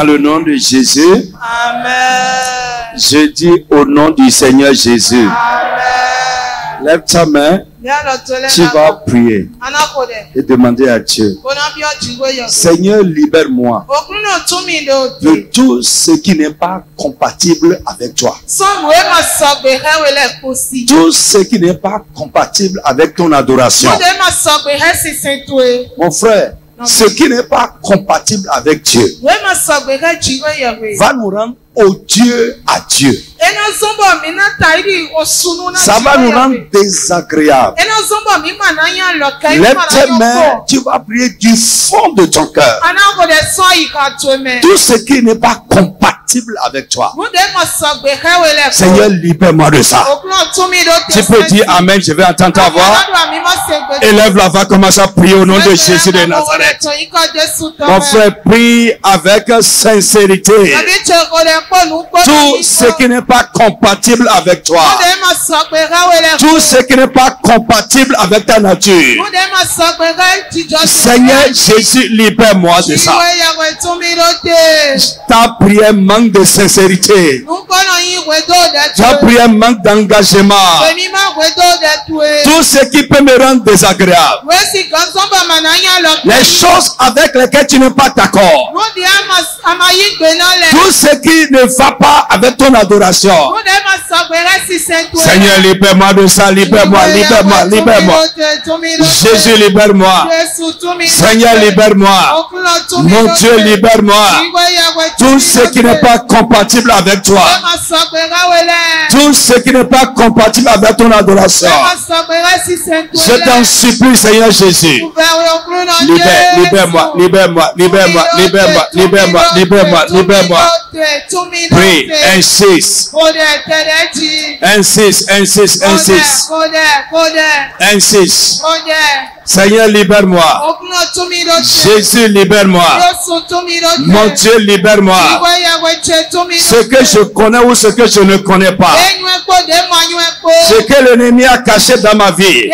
Dans le nom de Jésus. Amen. Je dis au nom du Seigneur Jésus. Amen. Lève ta main. Tu vas prier et demander à Dieu. Seigneur, libère-moi de tout ce qui n'est pas compatible avec toi. Tout ce qui n'est pas compatible avec ton adoration. Mon frère, ce qui n'est pas compatible avec Dieu va nous rendre odieux à Dieu. Ça va nous rendre désagréable. Lève tes mains, tu vas prier du fond de ton cœur. Tout ce qui n'est pas compatible avec toi. Seigneur, libère-moi de ça. Tu peux dire Amen, je vais entendre ta voix. Élève la voix, commence à prier au nom de Jésus de Nazareth. Mon frère, prie avec sincérité. Tout ce qui n'est pas compatible avec toi. Tout ce qui n'est pas compatible avec ta nature. Seigneur Jésus, libère-moi de ça. Ta prière manque de sincérité. Ta prière manque d'engagement. Tout ce qui peut me rendre désagréable. Les choses avec lesquelles tu n'es pas d'accord. Tout ce qui ne va pas avec ton adoration. Seigneur, libère-moi de ça, libère-moi, libère-moi, libère-moi. Jésus, libère-moi. Seigneur, libère-moi. Mon Dieu, libère-moi. Tout ce qui n'est pas compatible avec toi. Tout ce qui n'est pas compatible avec ton adoration. Je t'en supplie, Seigneur Jésus. Libère-moi, libère-moi, libère-moi, libère-moi, libère-moi, libère-moi, libère-moi. Prie, insiste. Insiste, insiste, insiste. Insiste. Seigneur, libère-moi. Jésus, libère-moi. Mon Dieu, libère-moi. Ce que je connais ou ce que je ne connais pas. Ce que l'ennemi a caché dans ma vie.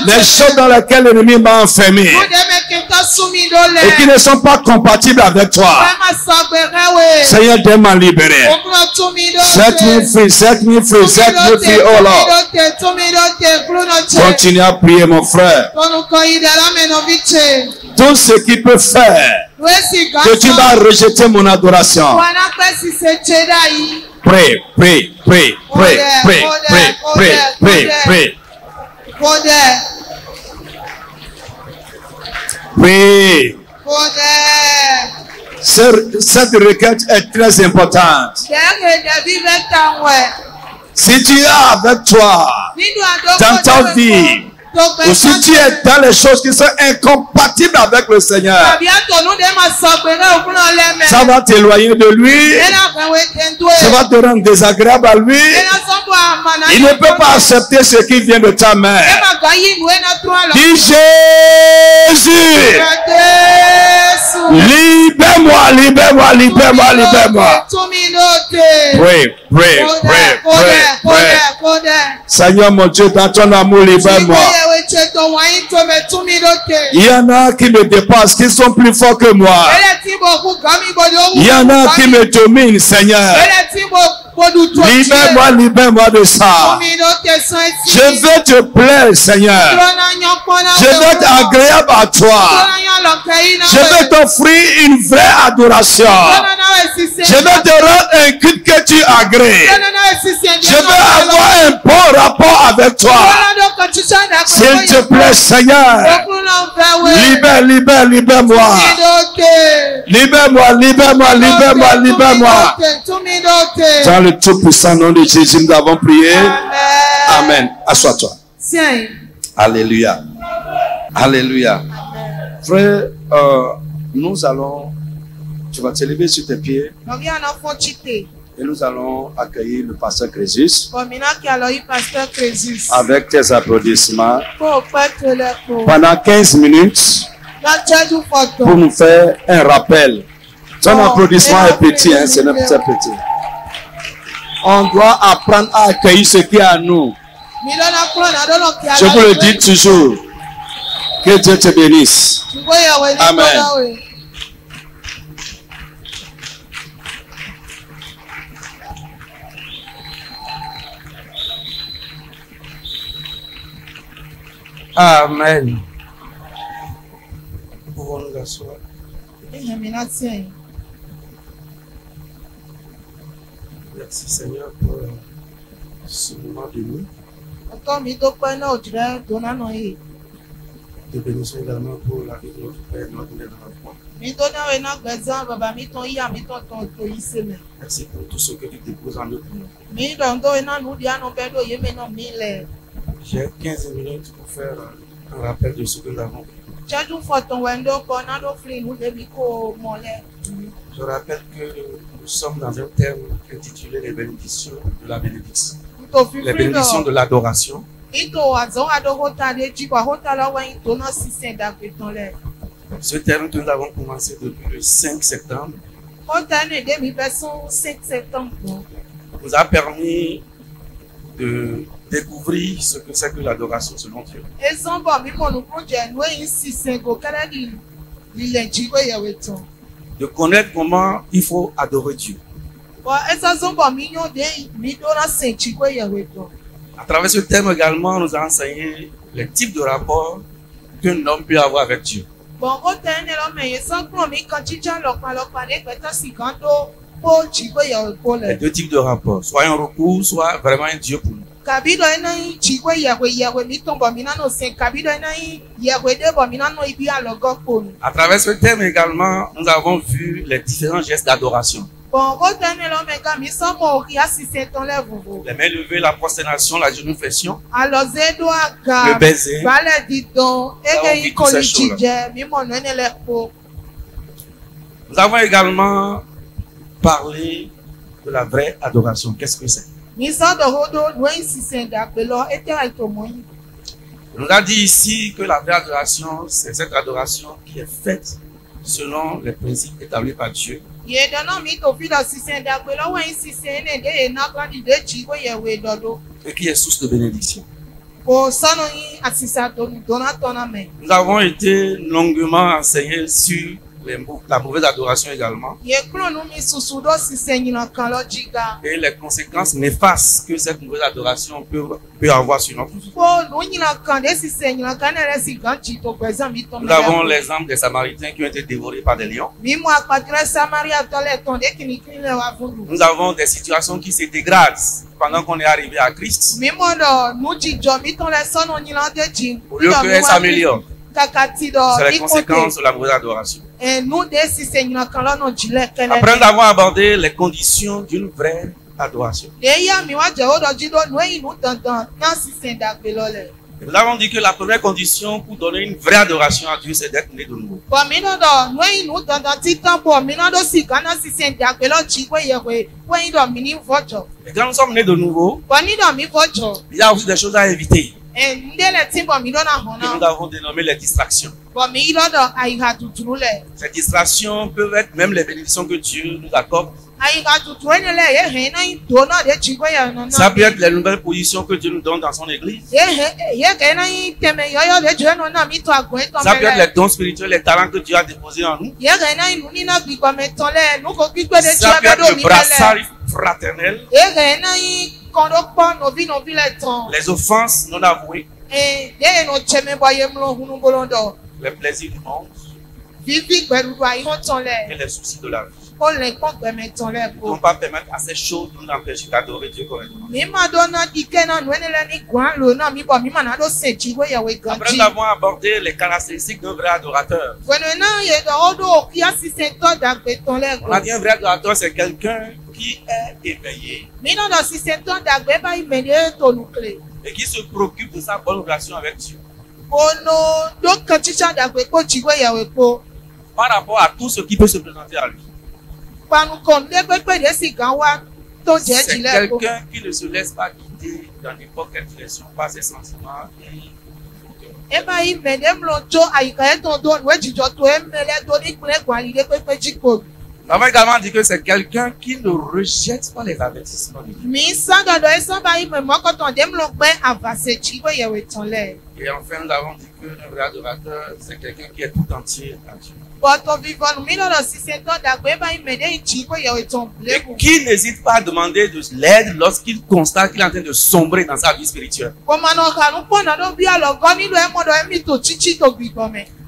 Les choses dans lesquelles l'ennemi m'a enfermé. Et qui ne sont pas compatibles avec toi. Seigneur, de m'en libérer. Set me free, set me free, set me free, oh Lord. Continue à prier, mon frère. Tout ce qui peut faire que tu vas rejeter mon adoration. Prie, prie, prie, prie, prie, prie, prie, prie, prie. Prie. Cette requête est très importante. Si tu es avec toi dans ta vie, ou si tu es dans les choses qui sont incompatibles avec le Seigneur, ça va t'éloigner de lui, ça va te rendre désagréable à lui. Il ne peut pas accepter ce qui vient de ta main. Dis Jésus, libère-moi, libère-moi, libère-moi, libère-moi. Pray, pray, pray, pray, pray. Seigneur mon Dieu, dans ton amour, libère-moi. Il y en a qui me dépassent, qui sont plus forts que moi. Il y en a qui me dominent, Seigneur. Libère-moi, libère-moi de ça. Je veux te plaire, Seigneur. Je veux être agréable à toi. Je veux t'offrir une vraie adoration. Je veux te rendre un culte que tu agrées. Je veux avoir un bon rapport avec toi. S'il te plaît, Seigneur. Libère, libère, libère-moi. Libère-moi, libère-moi, libère-moi, libère-moi. Dans le tout-puissant nom de Jésus, nous avons prié. Amen. Assois-toi. Alléluia. Alléluia. Frère, nous allons... Tu vas te lever sur tes pieds. Et nous allons accueillir le pasteur Crésus. Avec tes applaudissements. Pendant 15 minutes. Pour nous faire un rappel. Ton applaudissement est petit, hein, c'est petit. On doit apprendre à accueillir ce qui est à nous. Je vous le dis toujours. Que Dieu te bénisse. Amen. Amen. Nous pouvons nous asseoir. Merci Seigneur pour ce moment de nuit. Te bénissons également pour la vie de notre Père, notre Mère dans la foi. Merci pour tout ce que tu déposes en nous. J'ai 15 minutes pour faire un rappel de ce que nous avons. Je rappelle que nous sommes dans un thème intitulé les bénédictions de la bénédiction. Les bénédictions de l'adoration. Ce thème que nous avons commencé depuis le 5 septembre nous a permis de découvrir ce que c'est que l'adoration selon Dieu. De connaître comment il faut adorer Dieu. À travers ce thème également, nous a enseigné les types de rapports qu'un homme peut avoir avec Dieu. Les deux types de rapports, soit un recours, soit vraiment un Dieu pour nous. À travers ce thème également, nous avons vu les différents gestes d'adoration. Les mains levées, la prosternation, la genuflexion, le baiser. Nous avons également parlé de la vraie adoration. Qu'est-ce que c'est? On nous a dit ici que la vraie adoration, c'est cette adoration qui est faite selon les principes établis par Dieu. Et qui est source de bénédiction. Nous avons été longuement enseignés sur la mauvaise adoration également. Et les conséquences néfastes que cette mauvaise adoration peut avoir sur notre vie. Nous avons l'exemple des Samaritains qui ont été dévorés par des lions. Nous avons des situations qui se dégradent pendant qu'on est arrivé à Christ. Au lieu qu'elles s'améliorent. C'est les conséquences de la mauvaise adoration. Après nous avons abordé les conditions d'une vraie adoration. Nous avons dit que la première condition pour donner une vraie adoration à Dieu, c'est d'être né de nouveau. Et quand nous sommes nés de nouveau, il y a aussi des choses à éviter. Que nous avons dénommé les distractions. Ces distractions peuvent être même les bénédictions que Dieu nous accorde. Ça peut être les nouvelles positions que Dieu nous donne dans son église. Ça peut être les dons spirituels, les talents que Dieu a déposés en nous. Ça peut être le brassage fraternel. Les offenses non avouées. Les plaisirs du monde. Et les soucis de la vie. Ne pouvons pas permettre à ces choses de nous empêcher d'adorer Dieu correctement. Après, nous avons abordé les caractéristiques d'un vrai adorateur. On a dit un vrai adorateur, c'est quelqu'un qui est éveillé et qui se préoccupe de sa bonne relation avec Dieu. Par rapport à tout ce qui peut se présenter à lui. C'est quelqu'un qui ne se laisse pas guider dans n'importe quelle direction par ses sentiments et La Bible également dit que c'est quelqu'un qui ne rejette pas les avertissements de Dieu. Et enfin, nous avons dit que le vrai adorateur, c'est quelqu'un qui est tout entier à Dieu. Et qui n'hésite pas à demander de l'aide lorsqu'il constate qu'il est en train de sombrer dans sa vie spirituelle.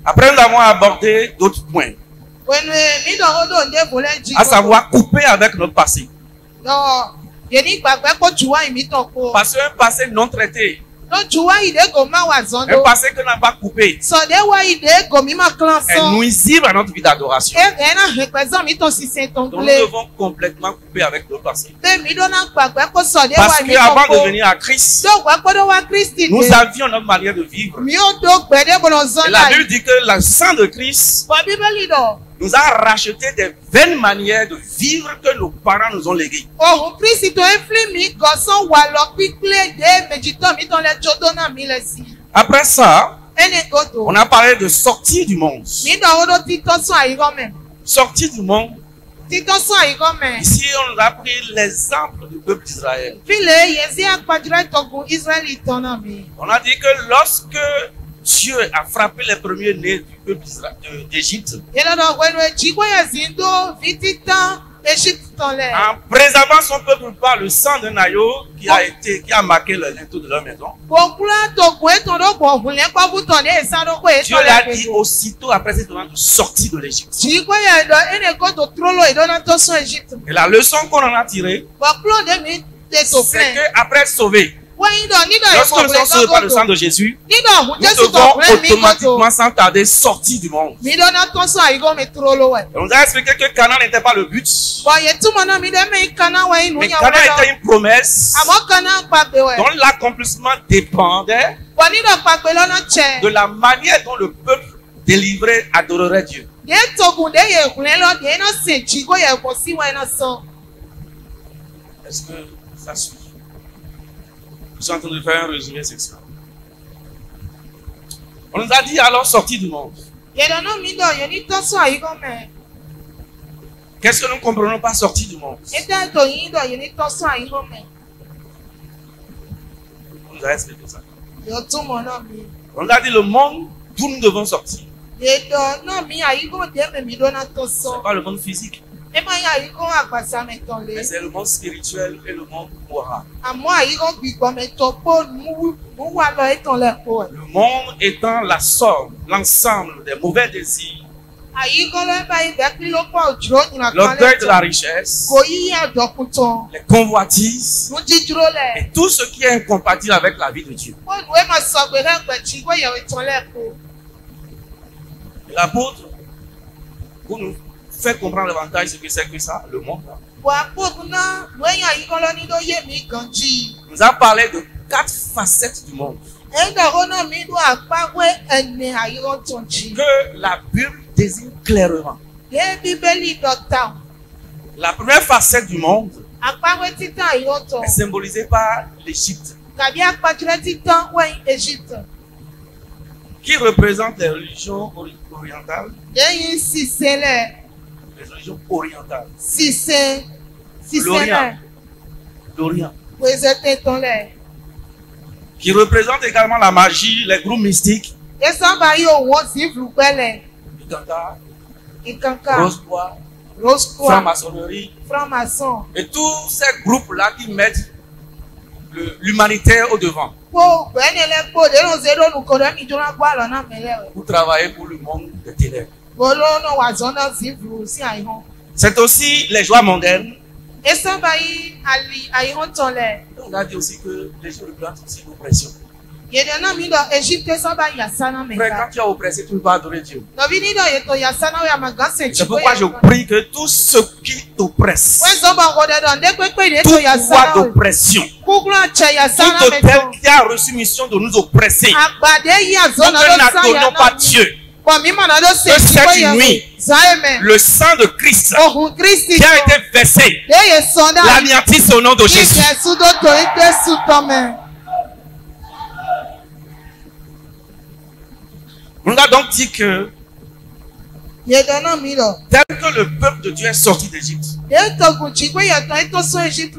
Après, nous avons abordé d'autres points. À savoir couper avec notre passé. Parce qu'un passé non traité, un passé que n'a pas coupé, est nuisible à notre vie d'adoration. Donc nous devons complètement couper avec notre passé. Parce qu'avant de venir à Christ, nous avions notre manière de vivre. Et la Bible dit que le sang de Christ nous a racheté des vaines manières de vivre que nos parents nous ont léguées. Après ça, on a parlé de sortir du monde. Sortir du monde. Ici, on nous a pris l'exemple du peuple d'Israël. On a dit que lorsque Dieu a frappé les premiers-nés du peuple d'Égypte, en préservant son peuple par le sang d'un agneau qui a marqué le linteau de leur maison, Dieu l'a dit aussitôt après cette demande de sortir de l'Égypte. Et la leçon qu'on en a tirée, c'est qu'après être sauvé, lorsque nous sommes sauvés par le sang de Jésus, nous devons automatiquement sans tarder sortir du monde. Et on nous a expliqué que Canaan n'était pas le but. Mais Canaan était une promesse dont l'accomplissement dépendait de la manière dont le peuple délivré adorerait Dieu. Est-ce que ça suffit? Nous sommes en train de faire un résumé sexuel. On nous a dit alors sortir du monde. Qu'est-ce que nous ne comprenons pas sortir du monde? On nous a expliqué ça. On nous a dit le monde d'où nous devons sortir. Ce n'est pas le monde physique. Mais c'est le monde spirituel et le monde moral. Le monde étant la somme, l'ensemble des mauvais désirs, l'orgueil de la richesse, les convoitises et tout ce qui est incompatible avec la vie de Dieu. Et l'apôtre, pour nous faire comprendre l'avantage, ce que c'est que ça, le monde. Nous a parlé de 4 facettes du monde que la Bible désigne clairement. La première facette du monde est symbolisée par l'Égypte, qui représente les religions orientales. Les religions orientales. L'Orient. Qui représente également la magie, les groupes mystiques. Rose-bois, franc-maçonnerie. Et tous ces groupes-là qui mettent l'humanitaire au devant. Pour travailler pour le monde des ténèbres. C'est aussi les joies mondaines. On a dit aussi que les gens représentent aussi l'oppression. Frère, quand tu es oppressé, tu ne peux pas adorer Dieu. C'est pourquoi je prie que tout ce qui t'oppresse, tout pouvoir d'oppression, tout autel qui a reçu mission de nous oppresser, nous ne n'adorons pas Dieu. Que cette nuit, le sang de Christ qui a été versé l'anéantisse au nom de Jésus. On a donc dit que Tel que le peuple de Dieu est sorti d'Égypte.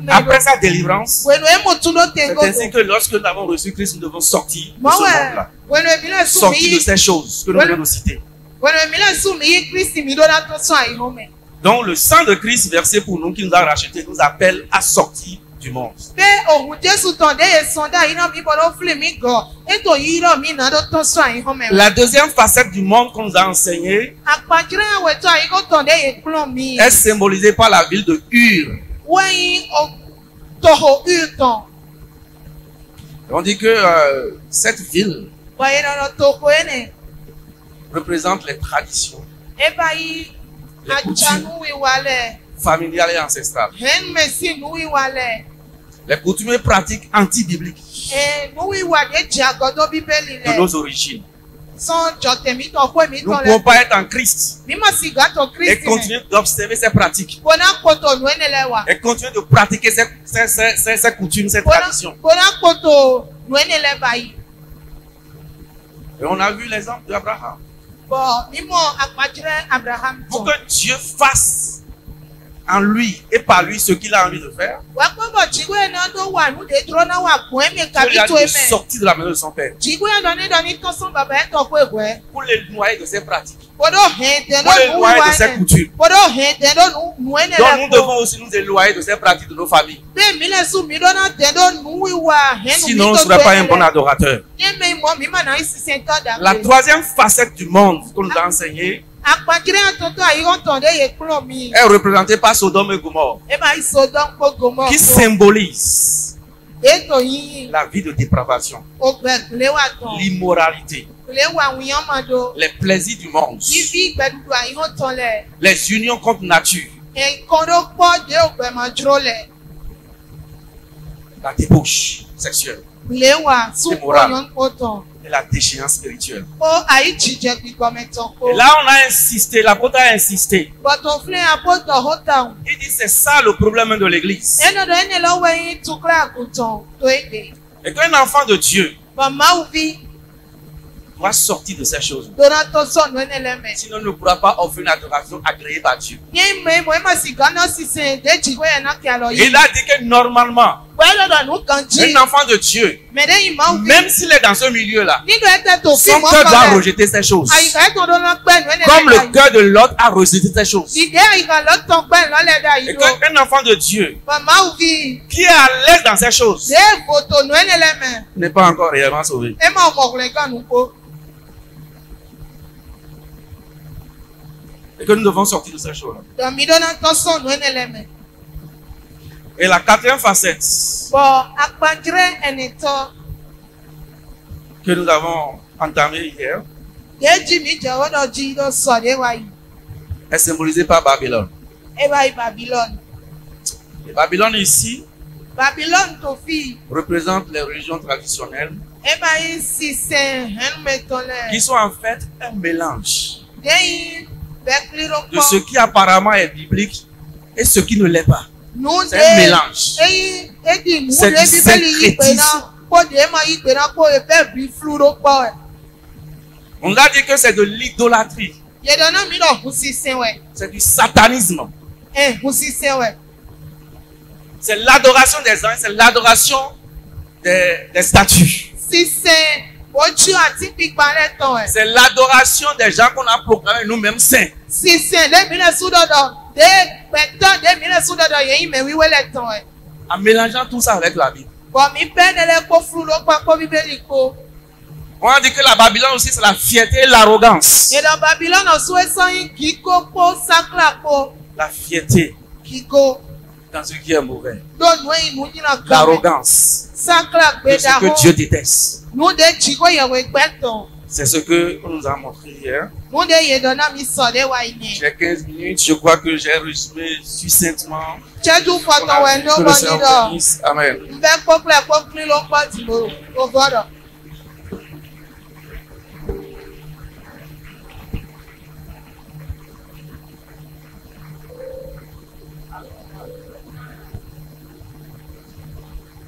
Après sa délivrance, c'est ainsi que lorsque nous avons reçu Christ, nous devons sortir de ce monde-là. Sortir de ces choses que nous venons de citer. Donc le sang de Christ versé pour nous, qui nous a rachetés, nous appelle à sortir du monde. La deuxième facette du monde qu'on nous a enseigné est symbolisée par la ville de Ur. On dit que cette ville représente les traditions, les coutumes familiales et ancestrales, les coutumes et pratiques anti-bibliques de nos origines. Nous ne pouvons pas être en Christ et continuer d'observer ces pratiques et continuer de pratiquer ces coutumes, ces traditions. Et on a vu l'exemple d'Abraham. Pour que Dieu fasse en lui et par lui ce qu'il a envie de faire, il a dû sortir de la maison de son père pour les noyer de ses pratiques, pour les noyer de ses coutumes. Donc nous devons aussi nous éloigner de ces pratiques de nos familles. Sinon on ne sera pas un bon adorateur. La troisième facette du monde qu'on nous a enseigné est représentée par Sodome et Gomorrhe, qui symbolise la vie de dépravation, l'immoralité, les plaisirs du monde, les unions contre nature, la débauche sexuelle, l'immoralité et la déchéance spirituelle. Et là on a insisté, l'apôtre a insisté. Il dit c'est ça le problème de l'église. Et qu'un enfant de Dieu doit sortir de ces choses. Sinon il ne pourra pas offrir une adoration agréée par Dieu. Il a dit que normalement un enfant de Dieu, même s'il est dans ce milieu-là, son cœur doit rejeter ces choses. Comme le cœur de Lot a rejeté ces choses. Et qu'un enfant de Dieu qui est à l'aise dans ces choses n'est pas encore réellement sauvé. Et que nous devons sortir de ces choses-là. Et la quatrième facette que nous avons entamée hier est symbolisée par Babylone. Et Babylone ici représente les religions traditionnelles qui sont en fait un mélange de ce qui apparemment est biblique et ce qui ne l'est pas. C'est un mélange. C'est du syncrétisme. On a dit que c'est de l'idolâtrie. C'est du satanisme. C'est l'adoration des anges, c'est l'adoration des statues. C'est l'adoration des gens qu'on a proclamés nous-mêmes saints. En mélangeant tout ça avec la Bible. On a dit que la Babylone aussi c'est la fierté et l'arrogance. La fierté dans ce qui est mauvais. L'arrogance de ce que Dieu déteste. C'est ce que on nous a montré hier. J'ai 15 minutes, je crois que j'ai résumé succinctement. Amen.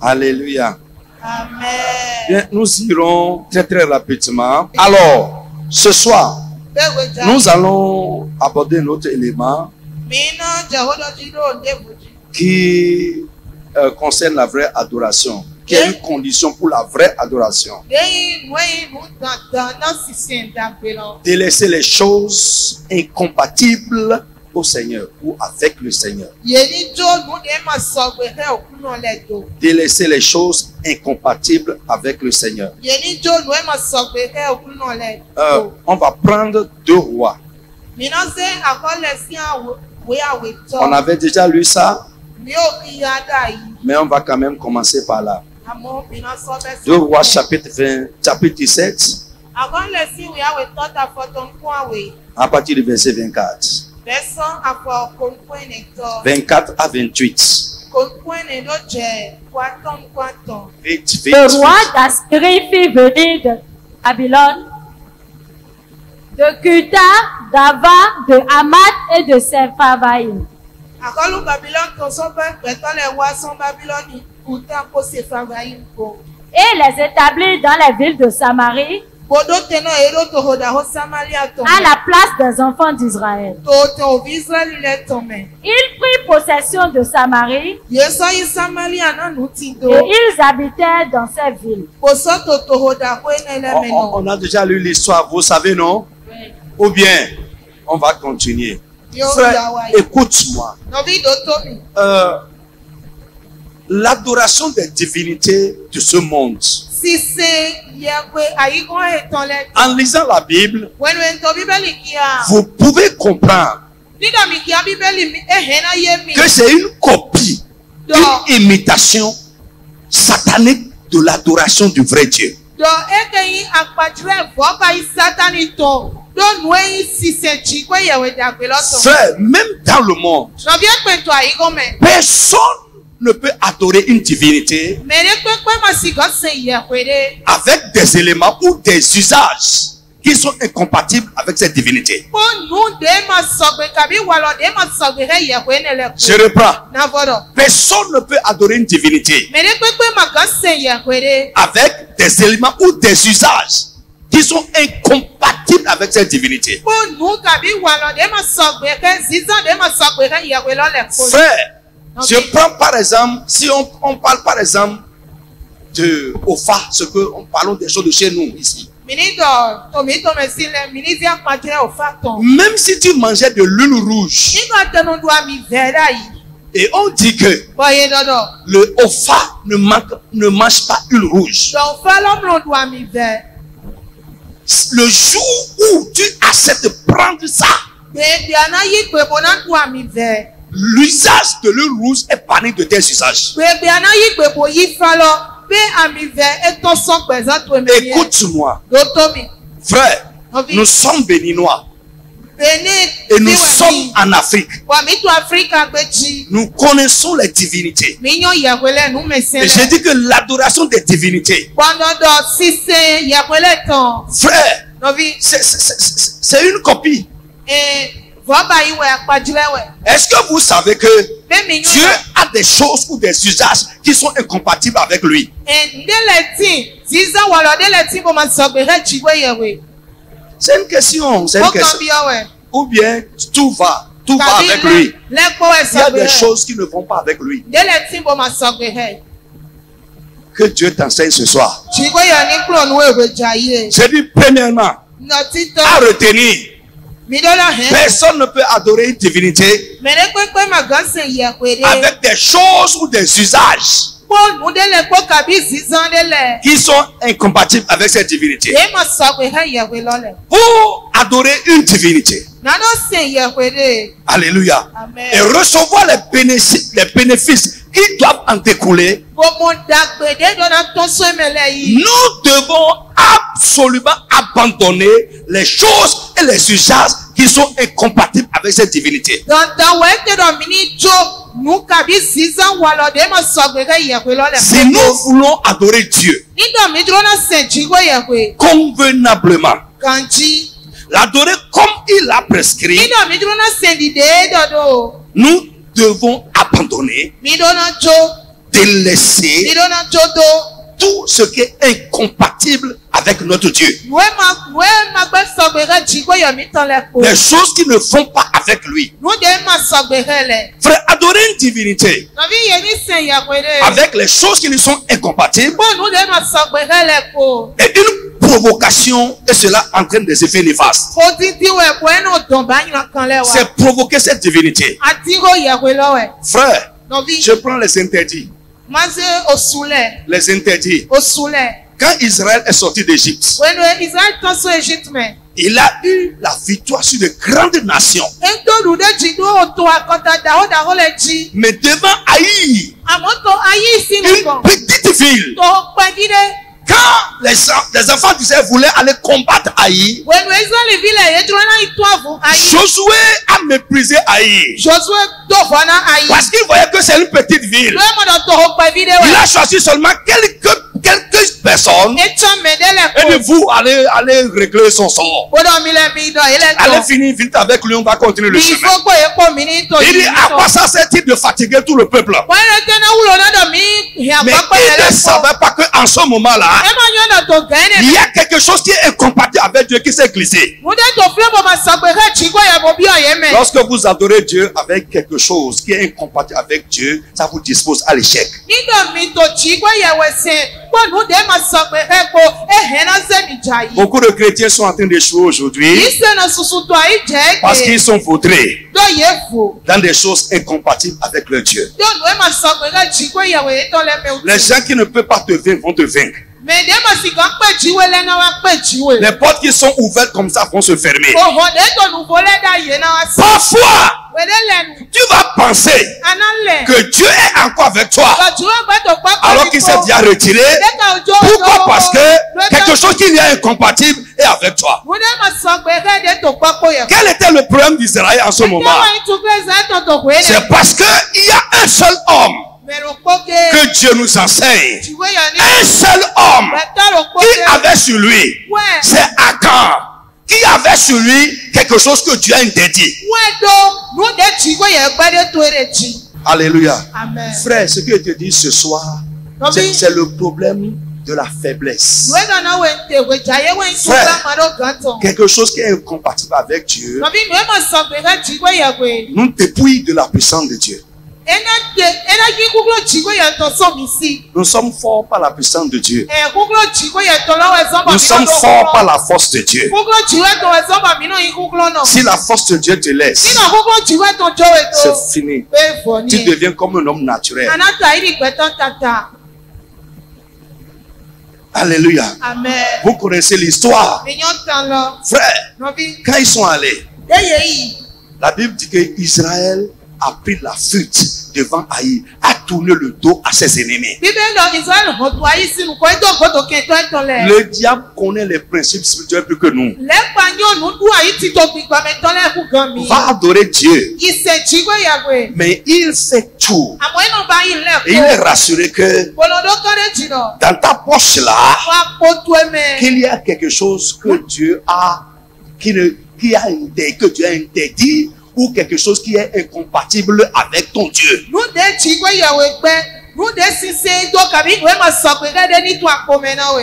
Alléluia. Amen. Bien, nous irons très rapidement. Alors, ce soir, Nous allons aborder un autre élément qui concerne la vraie adoration. Qui est une condition pour la vraie adoration. Délaisser les choses incompatibles au Seigneur ou avec le Seigneur. Délaisser les choses incompatibles avec le Seigneur. On va prendre 2 rois. On avait déjà lu ça, mais on va quand même commencer par là. 2 Rois chapitre 17, à partir du verset 24. 24 à 28. Le roi d'Assyrie fit venir de Babylone, de Cuta, d'Ava, de Hamath et de Sepharvaïm. Et les établit dans les villes de Samarie, à la place des enfants d'Israël. Ils prirent possession de Samarie et ils habitaient dans ces villes. On a déjà lu l'histoire, vous savez, non? Oui. Ou bien, on va continuer. Frère, écoute-moi. L'adoration des divinités de ce monde. En lisant la Bible, vous pouvez comprendre que c'est une copie, une imitation satanique de l'adoration du vrai Dieu. Frère, même dans le monde, personne ne peut adorer une divinité avec des éléments ou des usages qui sont incompatibles avec cette divinité. Je reprends. Personne ne peut adorer une divinité avec des éléments ou des usages qui sont incompatibles avec cette divinité. Frère, je prends par exemple, si on parle par exemple de Opha, ce que on parlons des choses de chez nous ici. Même si tu mangeais de l'huile rouge, et on dit que le Opha ne mange pas l'huile rouge. Le jour où tu acceptes de prendre ça, l'usage de l'huile rouge est banni de tes usages. Écoute-moi, frère, nous sommes béninois et nous sommes en Afrique. Nous connaissons les divinités. Et j'ai dit que l'adoration des divinités, frère, c'est une copie. Est-ce que vous savez que Dieu a des choses ou des usages qui sont incompatibles avec lui? C'est une question, c'est une question. Ou bien tout va avec lui. Il y a des choses qui ne vont pas avec lui. Que Dieu t'enseigne ce soir. J'ai dit premièrement, à retenir, personne ne peut adorer une divinité avec des choses ou des usages qui sont incompatibles avec cette divinité. Pour adorer une divinité, alléluia, et recevoir les bénéfices qui doivent en découler, nous devons absolument abandonner les choses et les usages qui sont incompatibles avec cette divinité. Si nous voulons adorer Dieu convenablement, l'adorer comme il l'a prescrit, nous devons abandonner, délaisser tout ce qui est incompatible avec notre Dieu. Les choses qui ne vont pas avec lui. Frère, adorer une divinité avec les choses qui ne sont incompatibles est une provocation, et cela entraîne des effets néfastes. C'est provoquer cette divinité. Frère, je prends les interdits. Les interdits. Quand Israël est sorti d'Égypte, il a eu la victoire sur de grandes nations. Mais devant Haï, une petite ville, quand les enfants d'Israël voulaient aller combattre Haï, Josué a méprisé Haï. Parce qu'il voyait que c'est une petite ville. Il a choisi seulement quelques personnes. Et vous allez régler son sort. Allez finir vite avec lui, on va continuer le chemin. Il dit, à quoi ça sert-il de fatiguer tout le peuple? Mais il ne savait pas qu'en ce moment-là, il y a quelque chose qui est incompatible avec Dieu qui s'est glissé. Lorsque vous adorez Dieu avec quelque chose qui est incompatible avec Dieu, ça vous dispose à l'échec. Beaucoup de chrétiens sont en train d'échouer aujourd'hui parce qu'ils sont vautrés dans des choses incompatibles avec le Dieu. Les gens qui ne peuvent pas te vaincre vont te vaincre. Les portes qui sont ouvertes comme ça vont se fermer. Parfois, tu vas penser que Dieu est encore avec toi alors qu'il s'est déjà retiré. Pourquoi? Parce que quelque chose qui est incompatible est avec toi. Quel était le problème d'Israël en ce moment? C'est parce qu'il y a un seul homme que Dieu nous enseigne. Un seul homme qui avait sur lui, c'est Akan, qui avait sur lui quelque chose que Dieu a interdit. Alléluia. Amen. Frère, ce que je te dis ce soir, c'est le problème de la faiblesse. Frère, quelque chose qui est incompatible avec Dieu nous dépouille de la puissance de Dieu. Nous sommes forts par la puissance de Dieu. Nous sommes forts par la force de Dieu. Si la force de Dieu te laisse, c'est fini. Tu deviens comme un homme naturel. Alléluia. Amen. Vous connaissez l'histoire. Frère, quand ils sont allés, la Bible dit que Israël a pris la fuite devant Haï, a tourné le dos à ses ennemis. Le diable connaît les principes spirituels plus que nous. Va adorer Dieu. Mais il fait tout. Et il est rassuré que dans ta poche là, qu'il y a quelque chose que Dieu a, que Dieu a interdit, ou quelque chose qui est incompatible avec ton Dieu.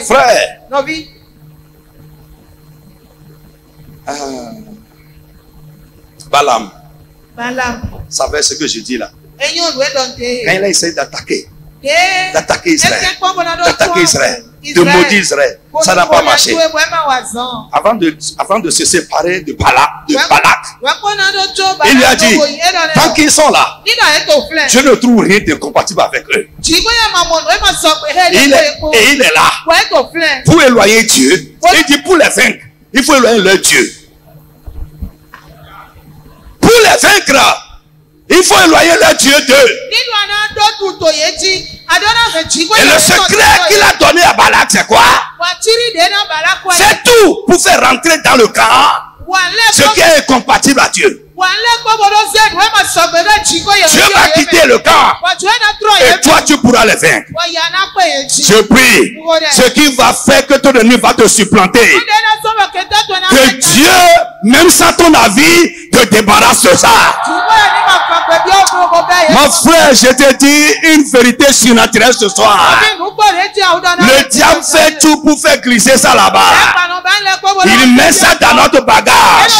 Frère, Balaam savait ce que je dis là. Quand il a essayé d'attaquer Israël, de maudire Israël, ça n'a pas marché. Avant de se séparer de Balak, il lui a dit, tant qu'ils sont là, je ne trouve rien d'incompatible avec eux. Et il est là pour éloigner Dieu. Il dit, pour les vaincre, il faut éloigner leur Dieu. Pour les vaincre, il faut éloigner leur Dieu d'eux. Et le secret qu'il a donné à Balak, c'est quoi? C'est tout pour faire rentrer dans le camp ce qui est incompatible à Dieu. Dieu va quitter le camp et toi tu pourras les vaincre. Je prie, ce qui va faire que ton ennemi va te supplanter, que Dieu, même sans ton avis, te débarrasse de ça. Mon frère, je te dis une vérité surnaturelle ce soir. Le diable fait tout pour faire glisser ça là-bas. Il met ça dans notre bagage.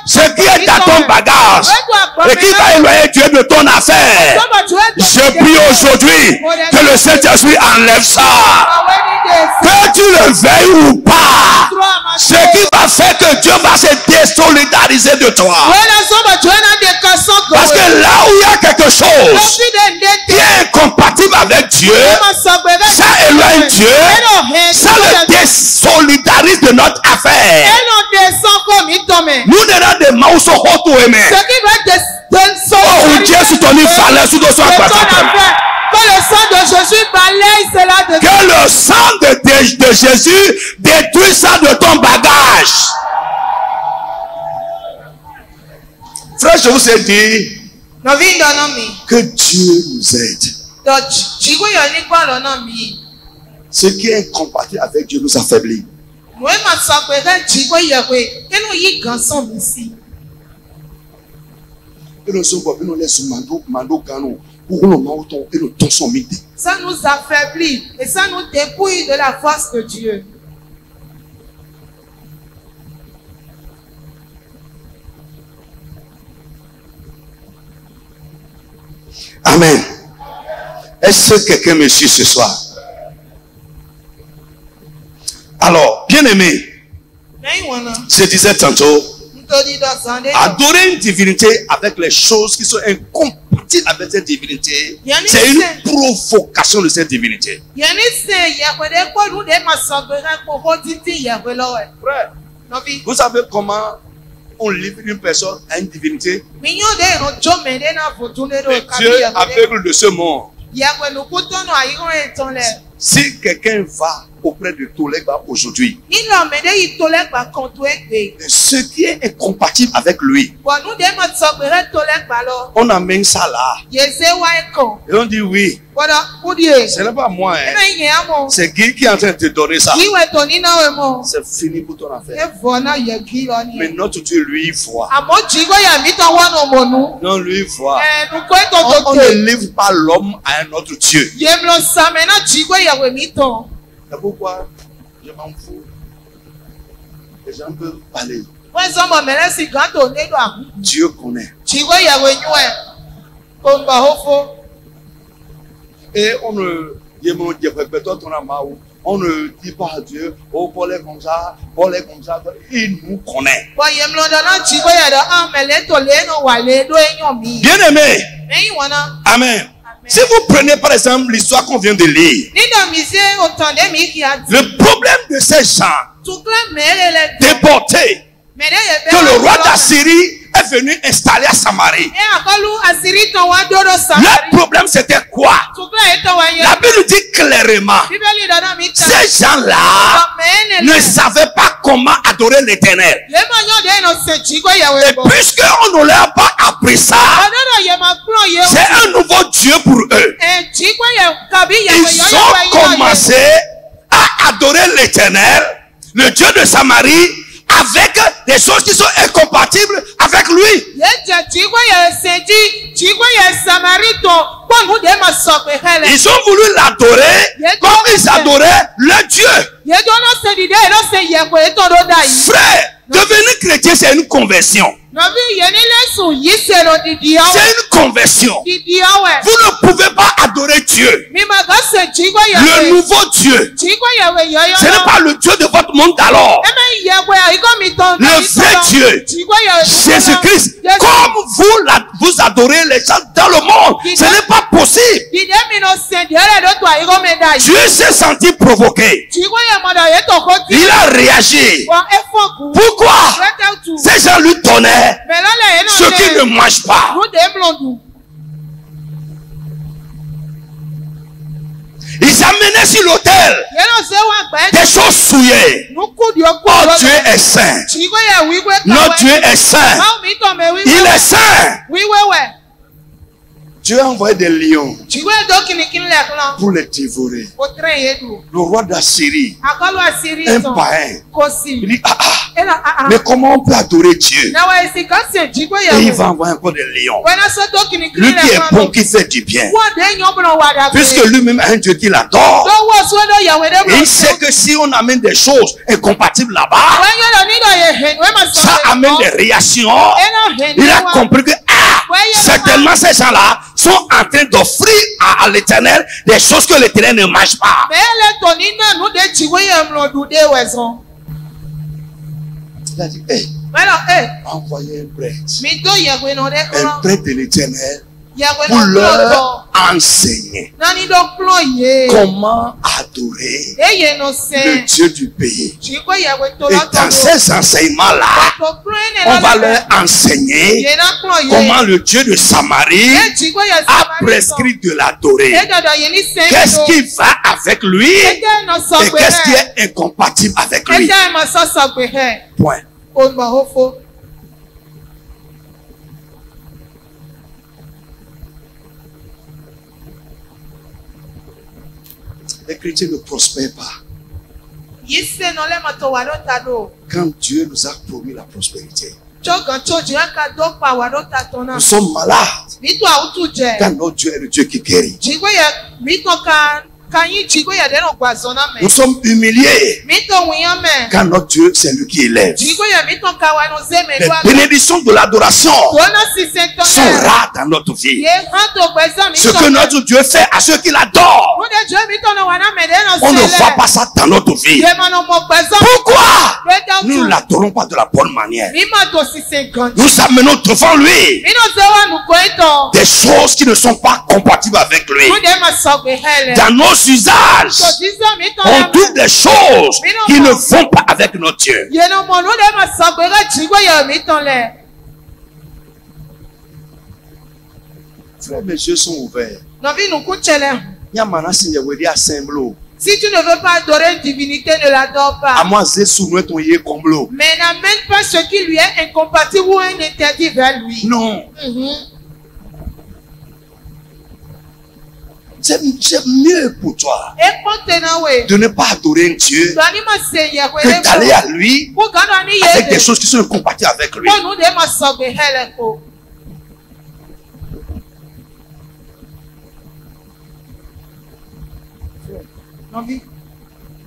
Ce qui est dans ton bagage et qui va éloigner Dieu de ton affaire. Je prie aujourd'hui que le Saint-Esprit enlève ça. Que tu le veuilles ou pas. Ce qui va faire que Dieu va se désolidariser de toi. Parce que là où il y a quelque chose qui est incompatible avec Dieu, ça éloigne Dieu, ça le désolidarise de notre affaire. Nous n'avons des mains au haut aimé. Oh Dieu, si ton livre fallait, sous ton soin, que le sang de Jésus balaye cela de que le sang de Jésus détruit ça de ton bagage. Frère, je vous ai dit que Dieu nous aide. Ce qui est incompatible avec Dieu nous affaiblit. Ça nous affaiblit et ça nous dépouille de la force de Dieu. Amen. Est-ce que quelqu'un me suit ce soir? Alors, bien aimé, je disais tantôt, adorer une divinité avec les choses qui sont incompatibles avec cette divinité, c'est une provocation de cette divinité. Vous savez comment on livre une personne à une divinité? Dieu aveugle de ce monde. Si quelqu'un va auprès de Tolegba aujourd'hui, ce qui est incompatible avec lui, on amène ça là. Et on dit oui. Ce n'est pas moi. C'est Guy qui est en train de te donner ça. C'est fini pour ton affaire. Mais notre Dieu, lui, il voit. Non, lui, il voit. On ne livre pas l'homme à un autre Dieu. C'est pourquoi je m'en fous. Les gens peuvent parler. Dieu connaît. Et on ne dit pas à Dieu, oh Paul est comme ça, il nous connaît. Bien aimé. Amen. Si vous prenez par exemple l'histoire qu'on vient de lire, le problème de ces gens déportés, que le roi d'Assyrie est venu installer à Samarie. Le problème c'était quoi? La Bible dit clairement, ces gens-là ne savaient pas comment adorer l'Éternel. Et puisqu'on ne leur a pas appris ça, c'est un nouveau Dieu pour eux. Ils ont commencé à adorer l'Éternel, le Dieu de Samarie, avec des choses qui sont incompatibles avec lui. Ils ont voulu l'adorer comme ils adoraient le Dieu. Frère, devenir chrétien, c'est une conversion. C'est une conversion. Vous ne pouvez pas adorer Dieu. Le nouveau Dieu. Ce n'est pas le Dieu de votre monde d'alors. Le vrai Dieu, Jésus-Christ. Comme vous adorez les gens dans le monde, ce n'est pas possible. Dieu s'est senti provoqué. Il a réagi. Pourquoi? Ces gens lui donnaient ce qui ne mange pas. Ils amenaient sur l'autel des choses souillées. Oh, Dieu est saint. Notre Dieu est saint. Il est saint. Dieu a envoyé des lions pour les dévorer. Le roi d'Assyrie, un païen, il dit, mais comment on peut adorer Dieu? Et il va envoyer encore des lions. Lui qui est bon, qui fait du bien. Puisque lui-même a un Dieu qui l'adore. Et il sait que si on amène des choses incompatibles là-bas, ça amène des réactions. Il a compris que certainement ces gens-là sont en train d'offrir à l'éternel des choses que l'éternel ne mange pas. Il a dit, envoyez un prêtre de l'éternel pour leur enseigner comment adorer le Dieu du pays. Et dans ces enseignements-là, on va leur enseigner comment le Dieu de Samarie a prescrit de l'adorer. Qu'est-ce qui va avec lui et qu'est-ce qui est incompatible avec lui. Point. Les chrétiens ne prospèrent pas. Quand Dieu nous a promis la prospérité, nous sommes malades. Quand notre Dieu est le Dieu qui guérit. Nous sommes humiliés quand notre Dieu c'est lui qui élève. Les bénédictions de l'adoration sont rares dans notre vie. Ce que notre Dieu fait à ceux qui l'adorent, on ne voit pas ça dans notre vie. Pourquoi nous ne l'adorons pas de la bonne manière? Nous amenons devant lui des choses qui ne sont pas compatibles avec lui. Dans nos usages, on trouve des choses qui ne vont pas avec notre Dieu. Frères, mes yeux sont ouverts. Si tu ne veux pas adorer une divinité, ne l'adore pas. Mais n'amène pas ce qui lui est incompatible ou un interdit vers lui. Non. C'est mieux pour toi de ne pas adorer un Dieu que d'aller à lui avec des choses qui sont incompatibles avec lui.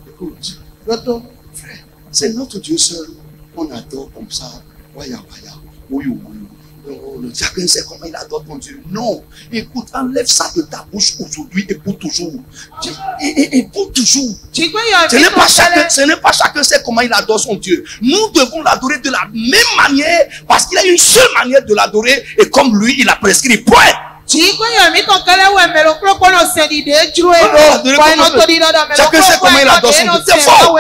Écoute, frère, c'est notre Dieu seul. On adore comme ça. Waya, waya. Oui, oui. Le diacre sait comment il adore ton Dieu. Non. Écoute, enlève ça de ta bouche aujourd'hui et pour toujours. Et pour toujours. Ce n'est pas chacun sait comment il adore son Dieu. Nous devons l'adorer de la même manière parce qu'il y a une seule manière de l'adorer et comme lui, il a prescrit. Point. Chacun sait comment il adore son Dieu. C'est faux.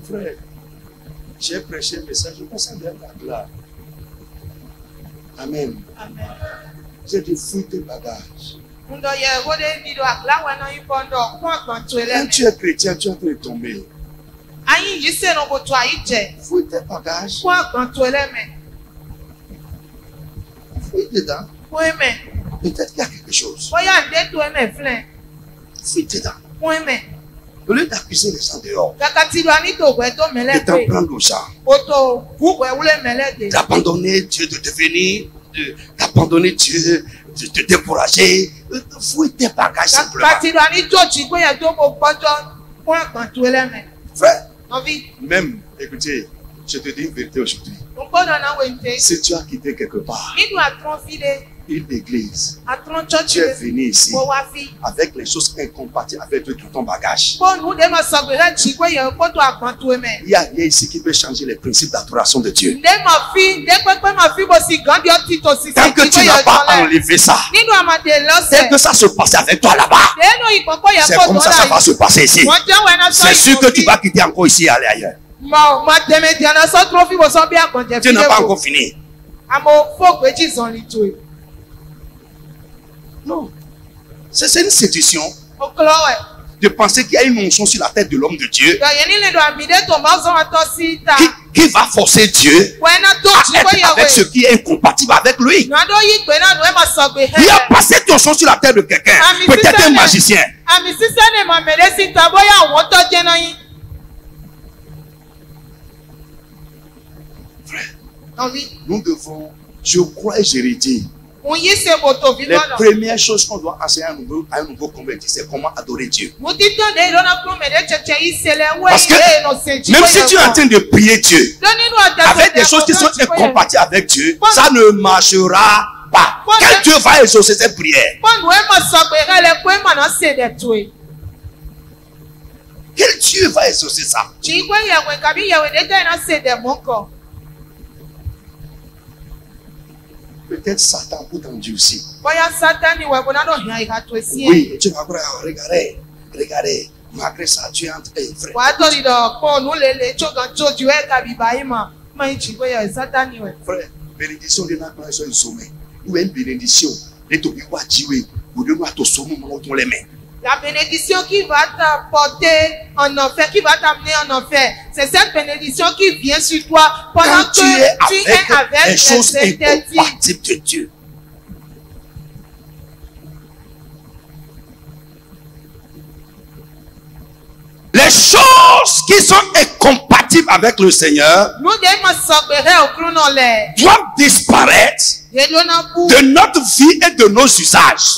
Frère, j'ai prêché un message, je pense à la gloire. Amen. J'ai dit fouille tes bagages. Quand tu es chrétien, tu es en train de tomber. Fouille tes bagages. Fouille dedans. Peut-être qu'il y a quelque chose. Fouille dedans. Au lieu d'accuser les gens dehors, de t'en prendre aux gens, d'abandonner Dieu, de devenir, d'abandonner Dieu, de te décourager, fouille tes bagages simplement. Frère, même, écoutez, je te dis une vérité aujourd'hui. Si tu as quitté quelque part, une église, tu es venu ici avec les choses incompatibles avec ton bagage. Il y a rien ici qui peut changer les principes d'adoration de Dieu. Tant que tu n'as pas enlevé ça, tel que ça se passe avec toi là-bas, c'est comme ça va se passer ici. C'est sûr que tu vas quitter encore ici et aller ailleurs. Tu n'as pas encore fini. Non. C'est une séduction. de penser qu'il y a une onction sur la tête de l'homme de Dieu qui va forcer Dieu à être avec ce qui est incompatible avec lui. Il a passé une onction sur la tête de quelqu'un, peut-être un magicien. Frère, nous devons, je crois et je redis, les premières choses qu'on doit enseigner à un nouveau converti, c'est comment adorer Dieu. Parce que même si tu es en train de prier Dieu avec des choses qui sont incompatibles avec Dieu, ça ne marchera pas. Quel Dieu va exaucer cette prière? Quel Dieu va exaucer ça? Peut-être Satan pour t'endurcir. Oui, tu vas regarder, malgré ça, tu es en train de frère. Frère, bénédiction de notre maison est sommet. Ou une bénédiction, les topiques à Dieu, ou de nous à ton sommet, on les met. La bénédiction qui va t'apporter en enfer, qui va t'amener en enfer, c'est cette bénédiction qui vient sur toi pendant que tu es avec les choses incompatibles de Dieu. Les choses qui sont incompatibles avec le Seigneur doivent disparaître de notre vie et de nos usages.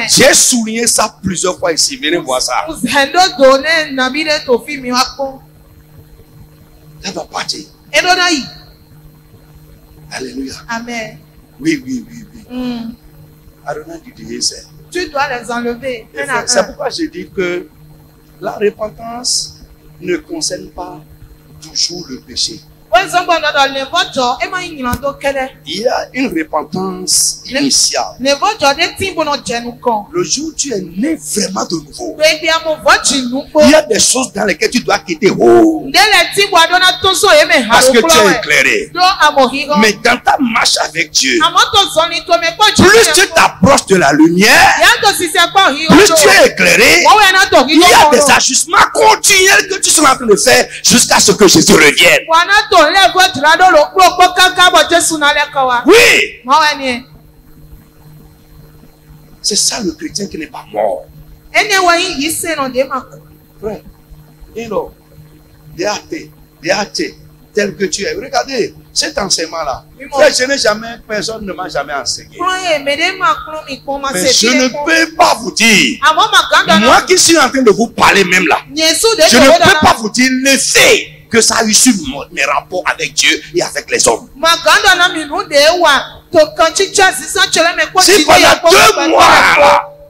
J'ai souligné ça plusieurs fois ici. Venez voir ça. Ça doit partir. Alléluia. Amen. Oui. Adonai dit ça. Tu dois les enlever. C'est pourquoi je dis que la repentance ne concerne pas toujours le péché. Il y a une repentance initiale. Le jour où tu es né vraiment de nouveau, il y a des choses dans lesquelles tu dois quitter. Parce que tu es éclairé. Mais dans ta marche avec Dieu, plus tu t'approches de la lumière, plus tu es éclairé. Il y a des ajustements continuels que tu seras en train de faire jusqu'à ce que Jésus revienne. Oui. C'est ça le chrétien qui n'est pas mort. Frère, des athées, tel que tu es. Regardez cet enseignement-là. Personne ne m'a jamais enseigné. Mais je ne peux pas vous dire, moi qui suis en train de vous parler même là, je ne peux pas vous dire l'effet que ça a eu sur mes rapports avec Dieu et avec les hommes. Si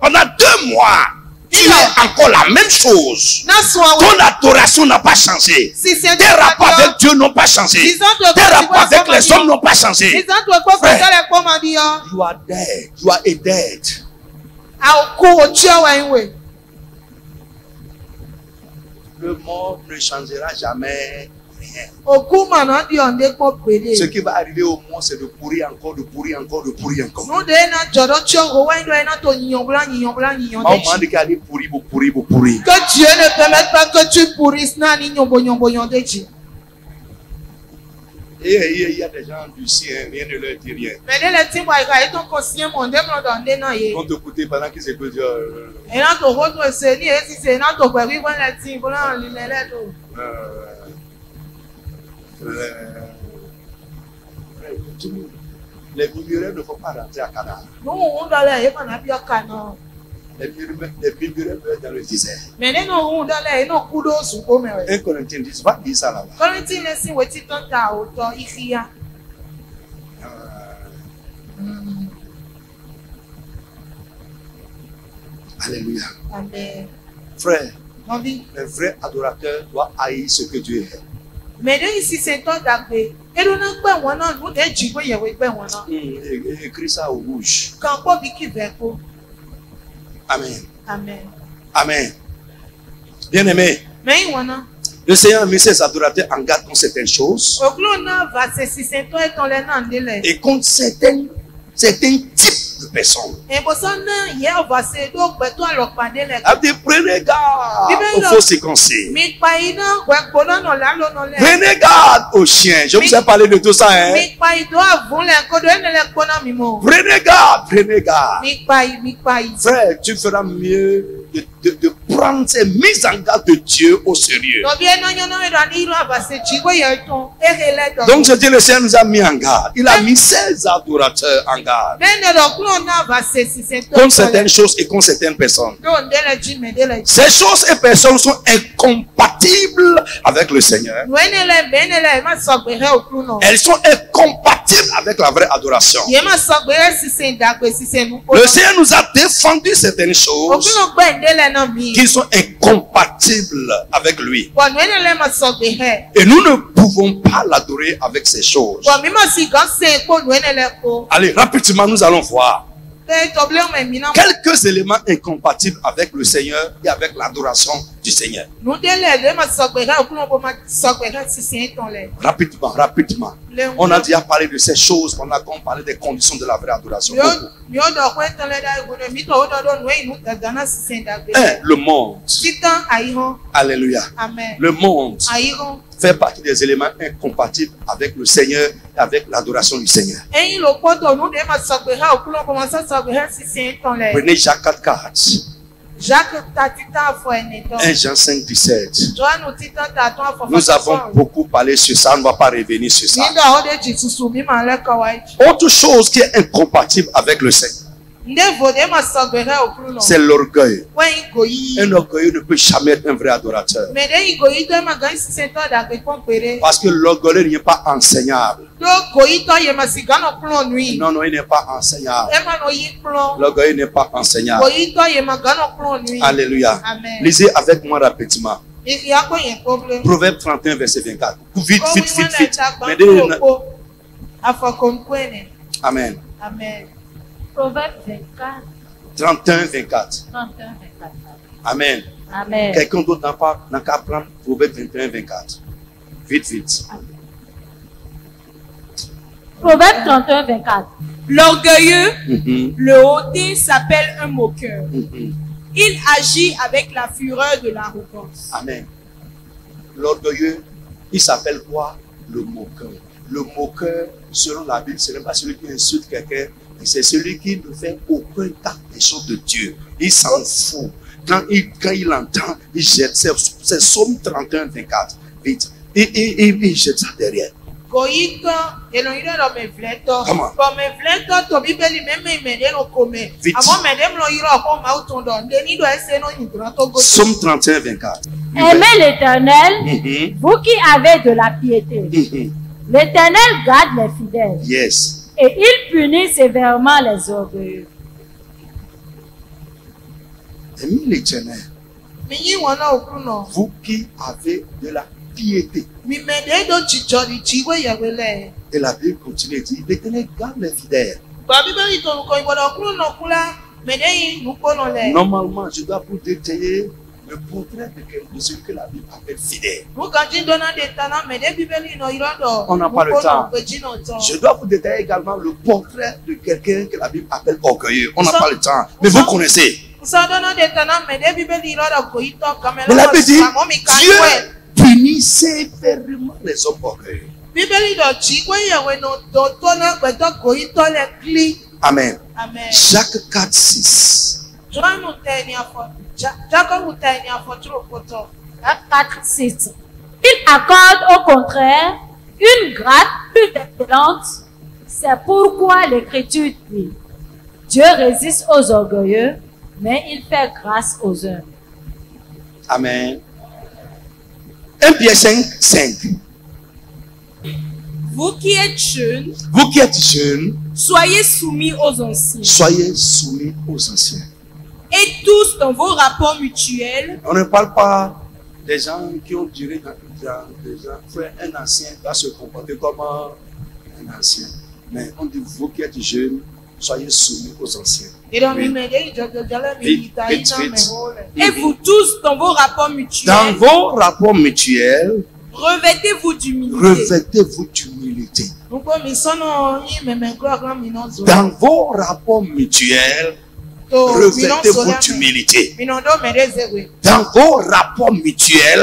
pendant 2 mois, tu es encore la même chose. Ton adoration n'a pas changé. Tes rapports avec Dieu n'ont pas changé. Tes rapports avec les hommes n'ont pas changé. Frère, you are dead. You are a dead. Le mort ne changera jamais rien. Ce qui va arriver au monde, c'est de pourrir encore, de pourrir encore, de pourrir encore. Maman dit qu'elle dit pourrir. Que Dieu ne permette pas que tu pourrisses. Il y a des gens du ciel, rien ne leur dit rien. Ils vont t'écouter pendant qu'ils écoutent. Les murmureurs ne vont pas rentrer à Canaan. Les murmureurs peuvent être dans le désert. 1 Corinthiens 10, va dire ça là-bas. Alléluia. Amen. Frère, un vrai adorateur doit haïr ce que Dieu est. Écris ça au rouge. Amen. Amen. Amen. Bien aimé. Le Seigneur a mis ses adorateurs en garde contre certaines choses et contre certains types cette personne. Elle dit, prenez garde aux faux circoncis. Prenez garde aux chiens. Je vous ai parlé de tout ça. Hein? Prenez garde, prenez garde. Frère, tu feras mieux de prendre ces mises en garde de Dieu au sérieux. Donc je dis, le Seigneur nous a mis en garde. Il a mis ses adorateurs en garde contre certaines choses et contre certaines personnes. Ces choses et personnes sont incompatibles avec le Seigneur. Elles sont incompatibles avec la vraie adoration. Le Seigneur nous a défendu certaines choses qui sont incompatibles avec lui. Et nous ne pouvons pas l'adorer avec ces choses. Allez, rapidement, nous allons voir quelques éléments incompatibles avec le Seigneur et avec l'adoration du Seigneur. Rapidement, rapidement. On a déjà parlé de ces choses, on a parlé des conditions de la vraie adoration. Le monde. Alléluia. Le monde fait partie des éléments incompatibles avec le Seigneur et avec l'adoration du Seigneur. Prenez Jacques 4:4. 1 Jean 5:17. Nous avons beaucoup parlé sur ça, on ne va pas revenir sur ça. Autre chose qui est incompatible avec le Seigneur, c'est l'orgueil. Un orgueilleux ne peut jamais être un vrai adorateur. Parce que l'orgueil n'est pas enseignable. Non, non, il n'est pas enseignable. L'orgueil n'est pas enseignable. Alléluia. Lisez avec moi rapidement. Proverbe 31, verset 24. Vite, vite, vite, vite. Amen. Amen. Proverbe 24. 31, 24. Amen. Amen. Quelqu'un d'autre n'a qu'à prendre Proverbe 21, 24. Vite, vite. Proverbe 31, 24. L'orgueilleux, le hautain s'appelle un moqueur. Il agit avec la fureur de l'arrogance. Amen. L'orgueilleux, il s'appelle quoi? Le moqueur. Le moqueur, selon la Bible, ce n'est pas celui qui insulte quelqu'un, mais c'est celui qui ne fait aucun cas des choses de Dieu. Il s'en fout. Quand il entend, il jette. C'est Psaume 31, 24. Vite. Il jette ça derrière. Comment? Vite. Psaume 31, 24. Aimez l'Éternel, vous qui avez de la piété. L'Éternel garde les fidèles. Yes. Et il punit sévèrement les orgueilleux. Aimez l'Éternel, vous qui avez de la piété. Et la Bible continue et dit, l'Éternel garde les fidèles. Normalement, je dois vous détailler le portrait de celui que la Bible appelle fidèle. On n'a pas le temps. Je dois vous détailler également le portrait de quelqu'un que la Bible appelle orgueilleux. On n'a pas le temps. Mais vous connaissez. Mais la Bible dit, Dieu punit sévèrement les hommes orgueilleux. Amen. Jacques 4:6. 4:6. Il accorde au contraire une grâce plus excellente. C'est pourquoi l'Écriture dit, Dieu résiste aux orgueilleux, mais il fait grâce aux uns. Amen. 1 Pierre 5:5. Vous qui êtes jeunes, soyez soumis aux anciens. Soyez soumis aux anciens. Et tous dans vos rapports mutuels. On ne parle pas des gens qui ont duré dans des gens. Un ancien va se comporter comme un ancien. Mais on dit, vous qui êtes jeunes, soyez soumis aux anciens. Et vous tous dans vos rapports mutuels. Dans vos rapports mutuels. Revêtez-vous d'humilité. Revêtez-vous d'humilité. Dans vos rapports mutuels, revêtez-vous d'humilité. Dans vos rapports mutuels,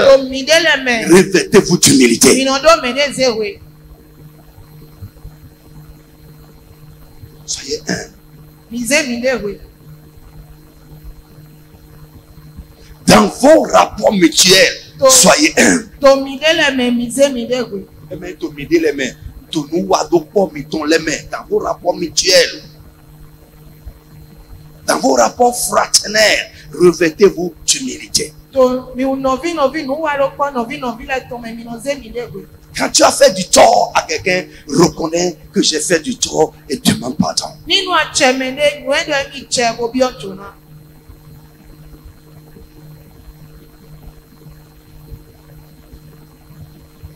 revêtez-vous d'humilité. Soyez humble. Dans vos rapports mutuels, soyez humble. Les mains. Dans vos rapports mutuels, dans vos rapports fraternels, revêtez-vous d'humilité. Quand tu as fait du tort à quelqu'un, reconnais que j'ai fait du tort et demande pardon.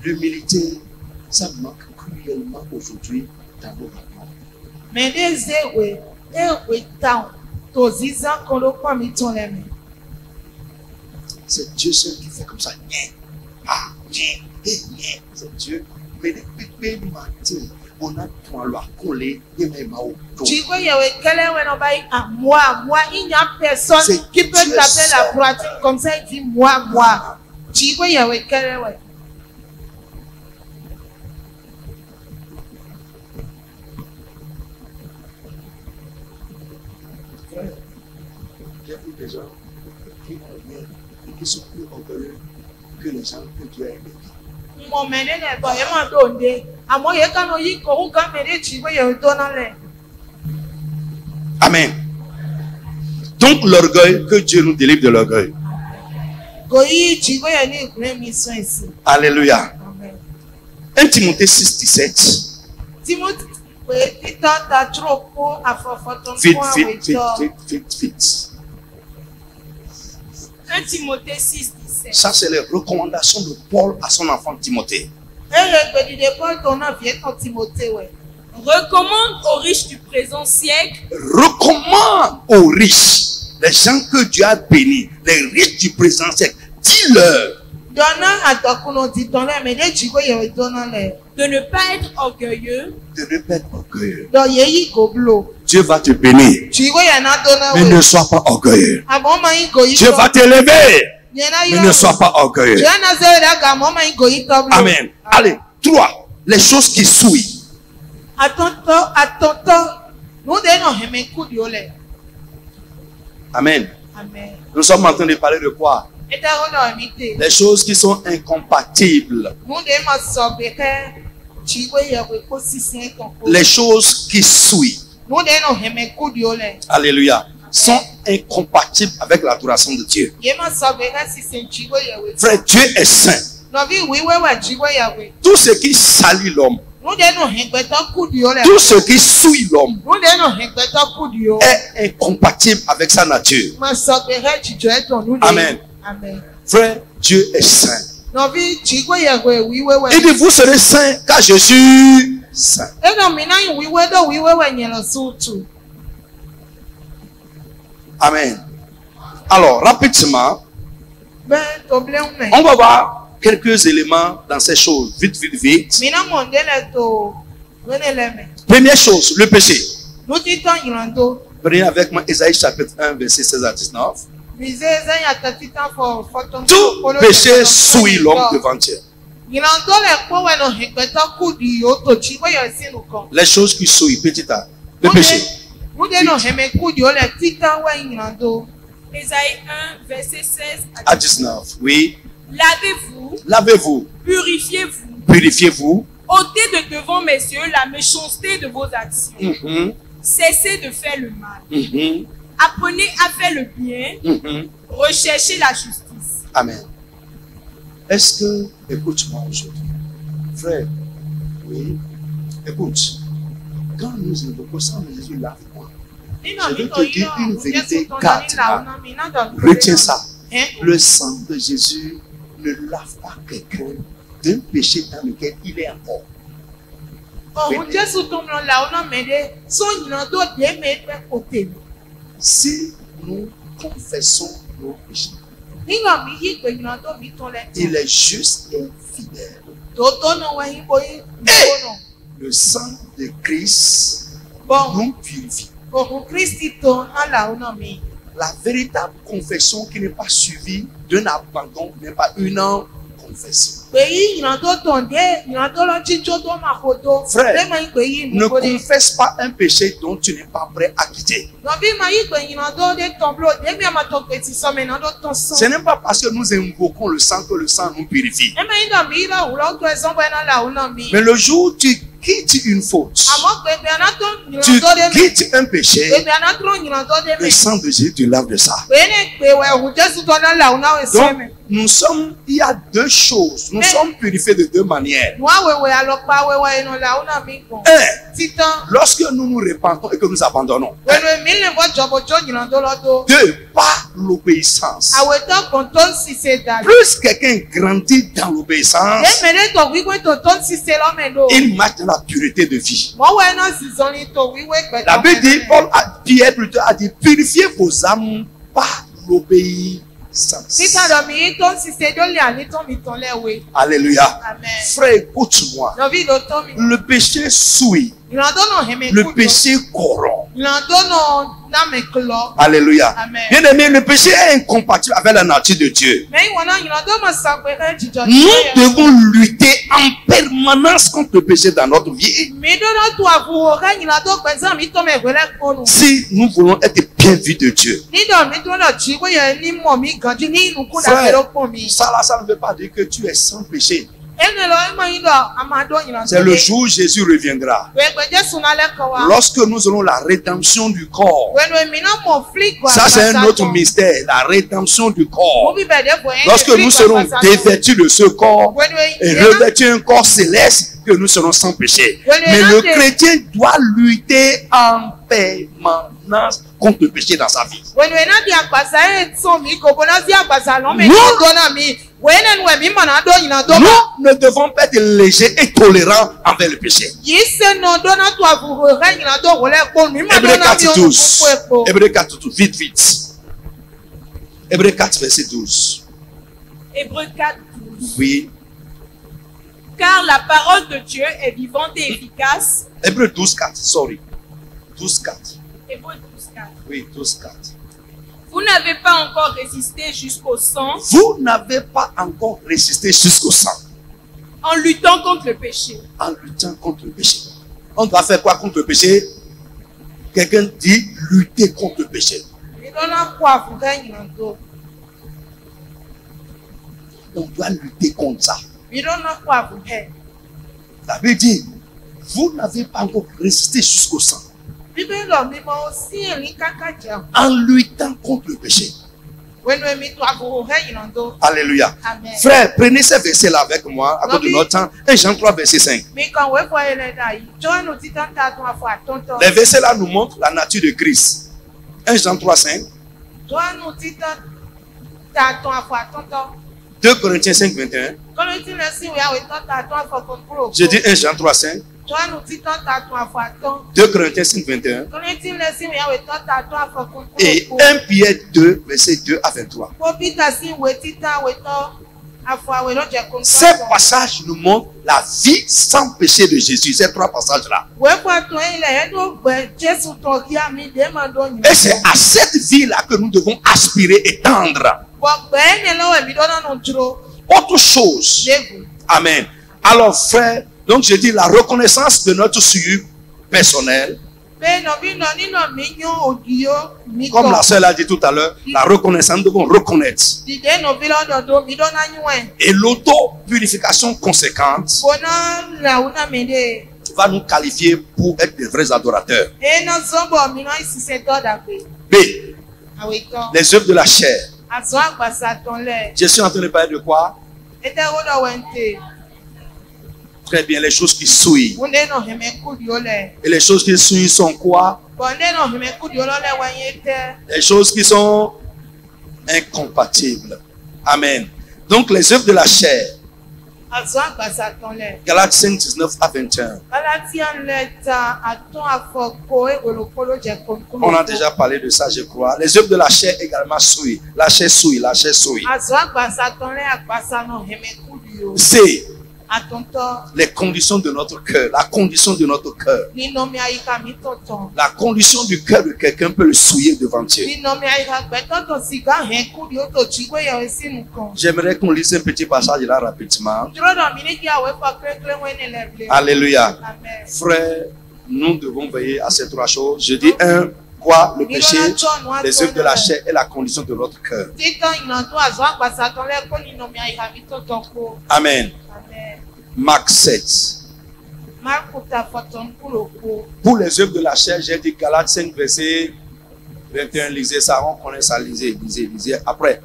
L'humilité, ça manque cruellement aujourd'hui dans nos rapports. C'est Dieu seul qui fait comme ça. C'est Dieu. Mais les pépés matin, on a trois lois collées. Il y a personne qui peut taper la poitrine comme ça et dire moi. Il y a des gens qui sont plus orgueilleux que les gens que Dieu a aimés. Amen. Donc l'orgueil, que Dieu nous délivre de l'orgueil. Alléluia. 1 Timothée 6, 17. Vite. 1 Timothée 6, 17. Ça, c'est les recommandations de Paul à son enfant Timothée. Recommande aux riches du présent siècle. Recommande aux riches, les gens que Dieu a bénis, les riches du présent siècle. Dis-leur. De ne pas être orgueilleux. Dieu va te bénir. Mais ne sois pas orgueilleux. Dieu va t'élever. Mais ne sois pas orgueilleux. Amen. Allez, 3. Les choses qui souillent. Amen. Nous sommes en train de parler de quoi? Les choses qui sont incompatibles. Les choses qui souillent. Alléluia. Sont incompatibles avec l'adoration de Dieu. Frère, Dieu est saint. Tout ce qui salit l'homme, tout ce qui souille l'homme est incompatible avec sa nature. Amen. Frère, Dieu est saint. Il dit, vous serez saint car je suis saint. Amen. Alors, rapidement, on va voir quelques éléments dans ces choses. Vite. Première chose, le péché. Prenez avec moi Ésaïe chapitre 1, verset 16 à 19. Tout péché souille l'homme devant Dieu. Les choses qui souillent, petit a, le péché. Ésaïe 1, verset 16 à 19. Oui. Lavez-vous. Purifiez-vous. Ôtez de devant mes yeux la méchanceté de vos actions. Cessez de faire le mal. Apprenez à faire le bien. Recherchez la justice. Amen. Est-ce que, écoute-moi aujourd'hui, frère, oui, écoute, quand nous invoquons ça, Jésus lave-moi. Je vais te dire une vérité cardinale. Retiens ça. Le sang de Jésus ne lave pas quelqu'un d'un péché dans lequel il est encore. Si nous confessons nos péchés, il est juste et fidèle. Et Le sang de Christ nous purifie. La véritable confession qui n'est pas suivie d'un abandon n'est pas une confession. Frère, ne confesse pas un péché dont tu n'es pas prêt à quitter. Ce n'est pas parce que nous invoquons le sang que le sang nous purifie. Mais le jour où tu quittes une faute, tu quittes un péché, le sang de Jésus te lave de ça. Donc, nous sommes, il y a deux choses. Nous sommes purifiés de deux manières. Lorsque nous nous repentons et que nous abandonnons. Deux, par l'obéissance. Plus quelqu'un grandit dans l'obéissance, il marche dans la pureté de vie. La Bible dit, Pierre plutôt a dit, purifiez vos âmes par l'obéissance. Alléluia. Frère, écoute-moi. Le péché souille. Le péché corrompt. Alléluia. Bien aimé, le péché est incompatible avec la nature de Dieu. Nous devons lutter en permanence contre le péché dans notre vie. Si nous voulons être bien vus de Dieu. Frère, ça ne veut pas dire que tu es sans péché. C'est le jour où Jésus reviendra. Lorsque nous aurons la rédemption du corps. Ça, c'est un autre mystère. La rédemption du corps. Lorsque nous serons dévêtus de ce corps et revêtus un corps céleste, que nous serons sans péché. Mais le chrétien doit lutter en permanence contre le péché dans sa vie. Nous ne devons pas être légers et tolérants envers le péché. Hébreux 4, 12. Hébreux 4, 12. Vite, vite. Hébreux 4, verset 12. Hébreux 4, 12. Oui. Car la parole de Dieu est vivante et efficace. Hébreux 12, 4. Sorry. 12, 4. Hébreux 12, 4. Oui, 12, 4. Vous n'avez pas encore résisté jusqu'au sang. Vous n'avez pas encore résisté jusqu'au sang. En luttant contre le péché. En luttant contre le péché. On doit faire quoi contre le péché? Quelqu'un dit lutter contre le péché. On doit lutter contre ça. La Bible dit, vous n'avez pas encore résisté jusqu'au sang. En luttant contre le péché. Alléluia. Amen. Frère, prenez ces versets-là avec moi à cause de notre temps. 1 Jean 3, verset 5. Les versets-là nous montrent la nature de Christ. 1 Jean 3, 5. 2 Corinthiens 5, 21. Je dis 1 Jean 3, 5. 2 Corinthiens 5, 21. Et 1 Pierre 2, verset 2 à 23. Ces passages nous montrent la vie sans péché de Jésus. Ces trois passages-là. Et c'est à cette vie-là que nous devons aspirer et tendre. Autre chose. Amen. Alors, frère, donc je dis la reconnaissance de notre souillure personnelle. Comme la sœur l'a dit tout à l'heure, la reconnaissance, nous devons reconnaître. Et l'auto-purification conséquente va nous qualifier pour être des vrais adorateurs. B. Les œuvres de la chair. Je suis en train de parler de quoi? Très bien, les choses qui souillent. Et les choses qui souillent sont quoi? Les choses qui sont incompatibles. Amen. Donc les œuvres de la chair. Galates 5, 19 à 21. On a déjà parlé de ça, je crois. Les œuvres de la chair également souillent. La chair souille, la chair souille. C'est À ton tort. Les conditions de notre cœur. La condition de notre cœur. La condition du cœur de quelqu'un peut le souiller devant Dieu. J'aimerais qu'on lise un petit passage là rapidement. Alléluia. Frère, nous devons veiller à ces trois choses. Je dis un, quoi? Le péché, les œuvres de la chair et la condition de notre cœur. Amen. Marc 7. Pour les œuvres de la chair, j'ai dit Galates 5, verset 21. Lisez ça, on connaît ça, lisez. Après,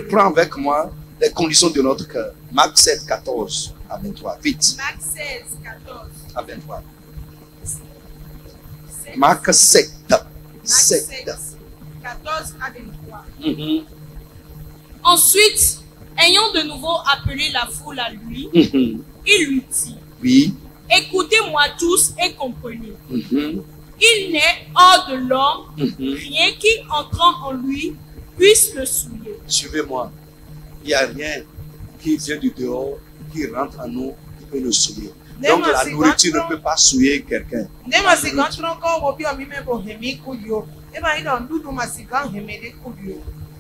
prends avec moi les conditions de notre cœur. Marc 7, 14 à 23. Vite. Marc 16, 14 à 23. Marc 7. 7, 14 à 23. Ensuite, ayant de nouveau appelé la foule à lui, il lui dit, oui. Écoutez-moi tous et comprenez. Il n'est hors de l'homme rien qui, entrant en lui, puisse le souiller. Suivez-moi. Il n'y a rien qui vient du dehors, qui rentre en nous, qui peut le souiller. Donc la nourriture ne peut pas souiller quelqu'un.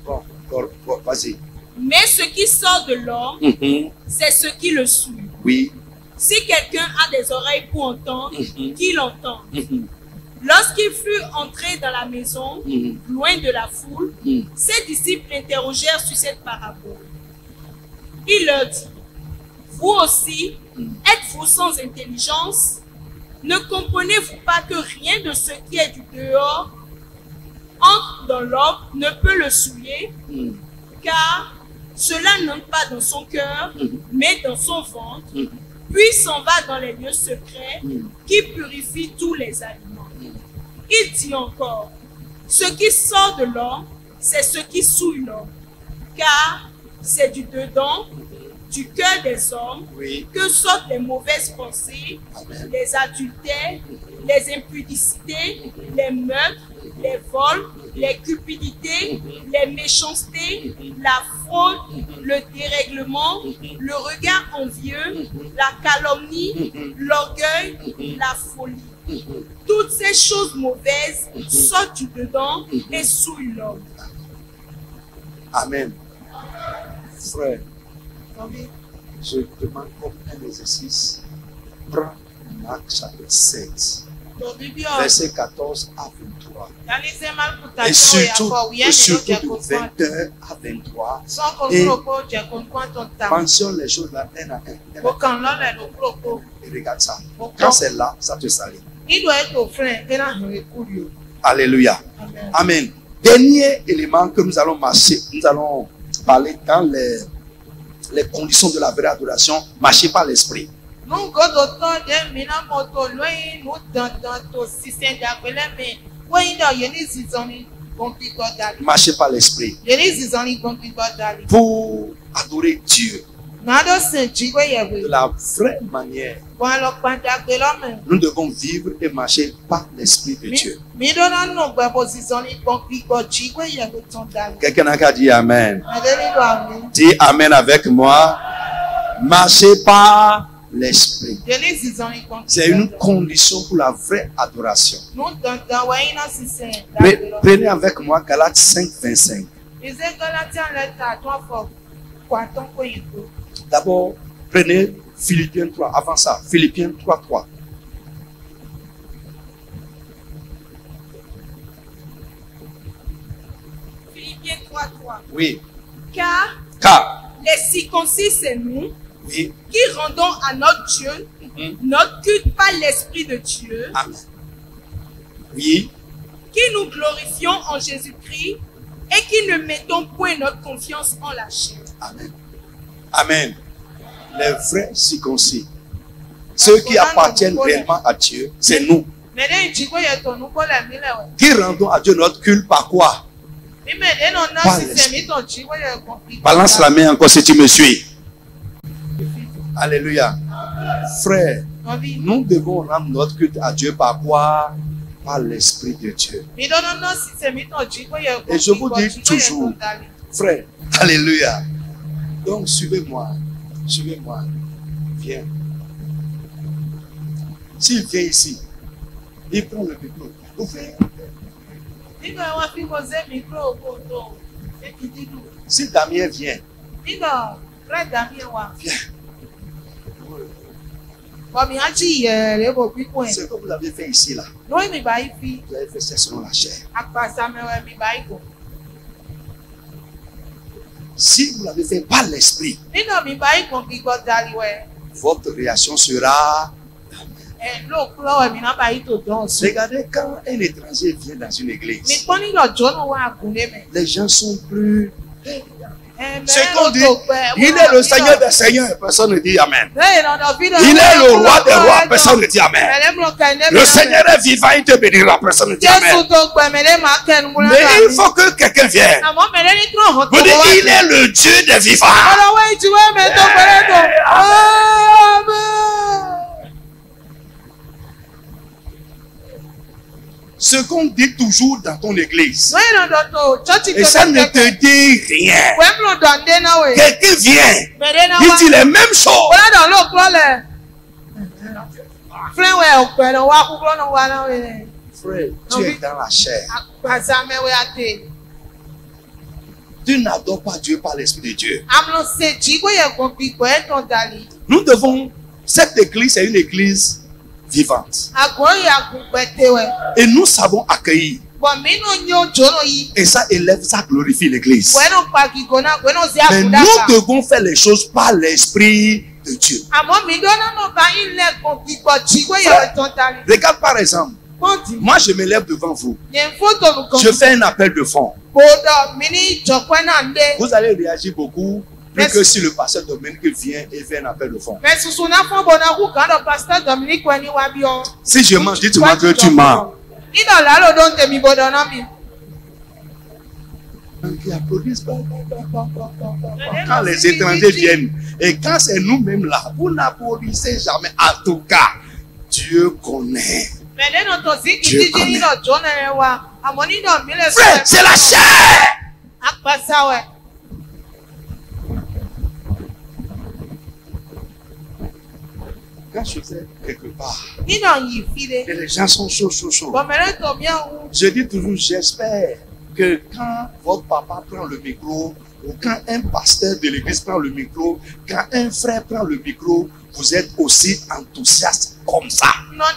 Bon, vas-y. Mais ce qui sort de l'homme, c'est ce qui le souille. Oui. Si quelqu'un a des oreilles pour entendre, qu'il entende. Lorsqu'il fut entré dans la maison, loin de la foule, ses disciples l'interrogèrent sur cette parabole. Il leur dit, vous aussi, êtes-vous sans intelligence? Ne comprenez-vous pas que rien de ce qui est du dehors entre dans l'homme ne peut le souiller? Car cela n'entre pas dans son cœur, mais dans son ventre, puis s'en va dans les lieux secrets qui purifient tous les aliments. Il dit encore, ce qui sort de l'homme, c'est ce qui souille l'homme, car c'est du dedans, du cœur des hommes, que sortent les mauvaises pensées, les adultères, les impudicités, les meurtres, les vols, les cupidités, les méchancetés, la fraude, le dérèglement, le regard envieux, la calomnie, l'orgueil, la folie. Toutes ces choses mauvaises sortent du dedans et souillent l'homme. Amen. Frère, je demande comme un exercice. Prends Marc chapitre 7. Verset 14 à 23. Et surtout du 21 à 23. Et mentionne les choses là un à un. Et regarde ça. Quand c'est là, ça te salit. Alléluia. Amen. Dernier élément que nous allons marcher, nous allons parler dans les conditions de la vraie adoration. Marcher par l'esprit. Marcher par l'esprit pour adorer Dieu de la vraie manière. Nous devons vivre et marcher par l'esprit de Dieu. Quelqu'un a dit Amen. Dis Amen avec moi. Marcher par l'esprit. C'est une condition pour la vraie adoration. Prenez avec moi Galates 5, 25. D'abord, prenez Philippiens 3. Avant ça, Philippiens 3, 3. Philippiens 3, 3. Oui. Car les circoncis, c'est nous. Oui. Qui rendons à notre Dieu notre culte par l'Esprit de Dieu. Amen. Oui. Qui nous glorifions en Jésus-Christ et qui ne mettons point notre confiance en la chair. Amen. Amen. Les vrais circoncis, ceux qui appartiennent réellement à Dieu, c'est nous. Qui rendons à Dieu notre culte par quoi? Par l'esprit. Balance la main encore si tu me suis. Alléluia. Frère, nous devons rendre notre culte à Dieu par quoi? Par l'Esprit de Dieu. Et je vous dis toujours, frère, alléluia. Donc suivez-moi, suivez-moi. Viens. S'il vient ici, il prend le micro. Ouvrez. Si Damien vient, viens. Ce que vous avez fait ici, là, vous avez fait ça selon la chair. Si vous l'avez fait par l'esprit, votre réaction sera... Regardez, quand un étranger vient dans une église, les gens sont plus... C'est qu'on dit, il est le Seigneur des Seigneurs, personne ne dit Amen. Il est le Roi des Rois, personne ne dit Amen. Le Seigneur est vivant, il te bénira, personne ne dit Amen. Mais il faut que quelqu'un vienne. Vous dites, il est le Dieu des vivants. Ce qu'on dit toujours dans ton église, et ça ne te dit rien. Quelqu'un vient, il dit les mêmes choses. Frère, tu es dans la chair. Tu n'adores pas Dieu par l'Esprit de Dieu. Nous devons, cette église est une église vivante. Et nous savons accueillir. Et ça élève, ça glorifie l'église. Mais nous devons faire les choses par l'Esprit de Dieu. Regarde par exemple. Moi je me lève devant vous. Je fais un appel de fond. Vous allez réagir beaucoup. Plus que si le pasteur Dominique vient et fait un appel de fond. Si je mange, dis-moi que tu mens. Qui applaudissent. Quand les étrangers viennent et quand c'est nous-mêmes là, vous n'applaudissez jamais. En tout cas, Dieu connaît. Dieu connaît. Frère, c'est la chair. Quand je vais quelque part, et les gens sont chauds. Je dis toujours, j'espère que quand votre papa prend le micro, ou quand un pasteur de l'église prend le micro, quand un frère prend le micro, vous êtes aussi enthousiaste comme ça. Tu n'as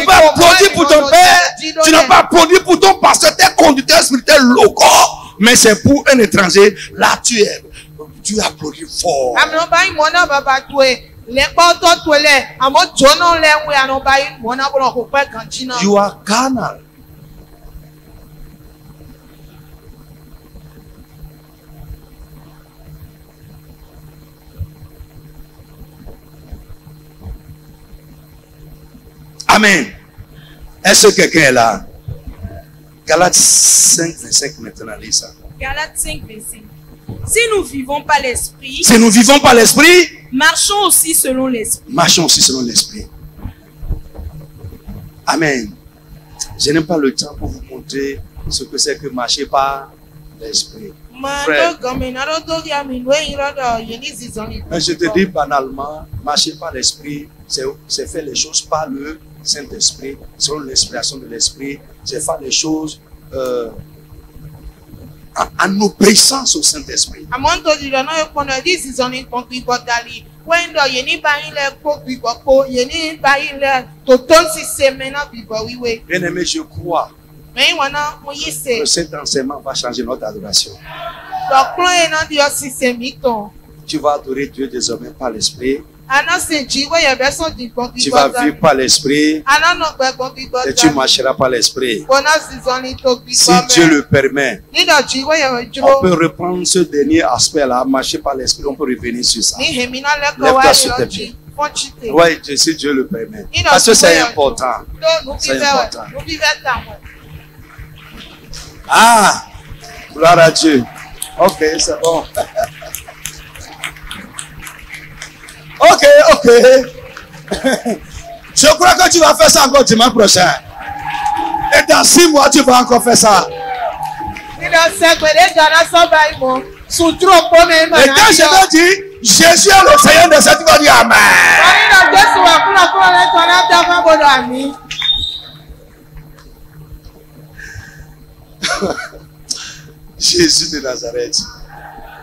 pas applaudi pour ton père, tu n'as pas applaudi pour ton pasteur, tes conducteurs spirituels locaux. Mais c'est pour un étranger, là tu applaudis fort. You are carnal. Amen. Est-ce que quelqu'un est là? Galates 5, 25 maintenant, lis ça. Galates 5, 25. Si nous vivons par l'esprit, marchons aussi selon l'esprit. Amen. Je n'ai pas le temps pour vous montrer ce que c'est que marcher par l'esprit. Frère, je te dis banalement, marcher par l'esprit, c'est faire les choses par le Saint-Esprit, selon l'inspiration de l'Esprit, c'est faire les choses en obéissance au Saint-Esprit. Bien-aimé, je crois que cet enseignement va changer notre adoration. Tu vas adorer Dieu désormais par l'Esprit. Tu vas vivre par l'esprit et tu marcheras par l'esprit. Si Dieu le permet, on peut reprendre ce dernier aspect-là, marcher par l'esprit, on peut revenir sur ça. Lève-toi sur tes pieds. Oui, si Dieu le permet. Parce que c'est important. C'est important. Ah, gloire à Dieu. Ok, c'est bon. Ok. Je crois que tu vas faire ça encore dimanche prochain. Et dans 6 mois, tu vas encore faire ça. quand je vais dire Jésus est le Seigneur de cette vie, tu vas dire Amen. Jésus de Nazareth.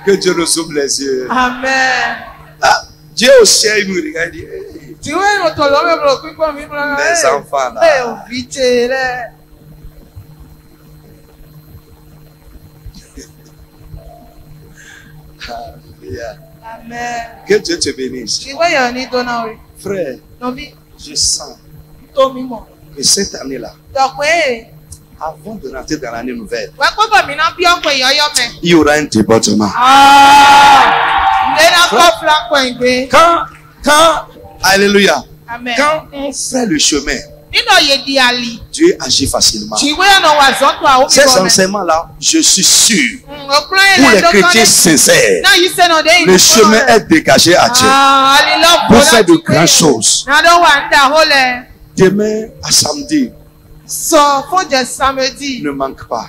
Que Dieu nous ouvre les yeux. Amen. Ah, Dieu au ciel, il nous regarde. Les enfants là. Amen. Que Dieu te bénisse. Frère, je sens que cette année-là, avant de rentrer dans l'année nouvelle, il y aura un débordement. Quand, alléluia, Amen. Quand on fait le chemin, Dieu agit facilement. Ces enseignements-là, je suis sûr, pour les chrétiens sincères, le chemin est dégagé à Dieu pour faire de grandes choses. Demain à samedi, ne manque pas.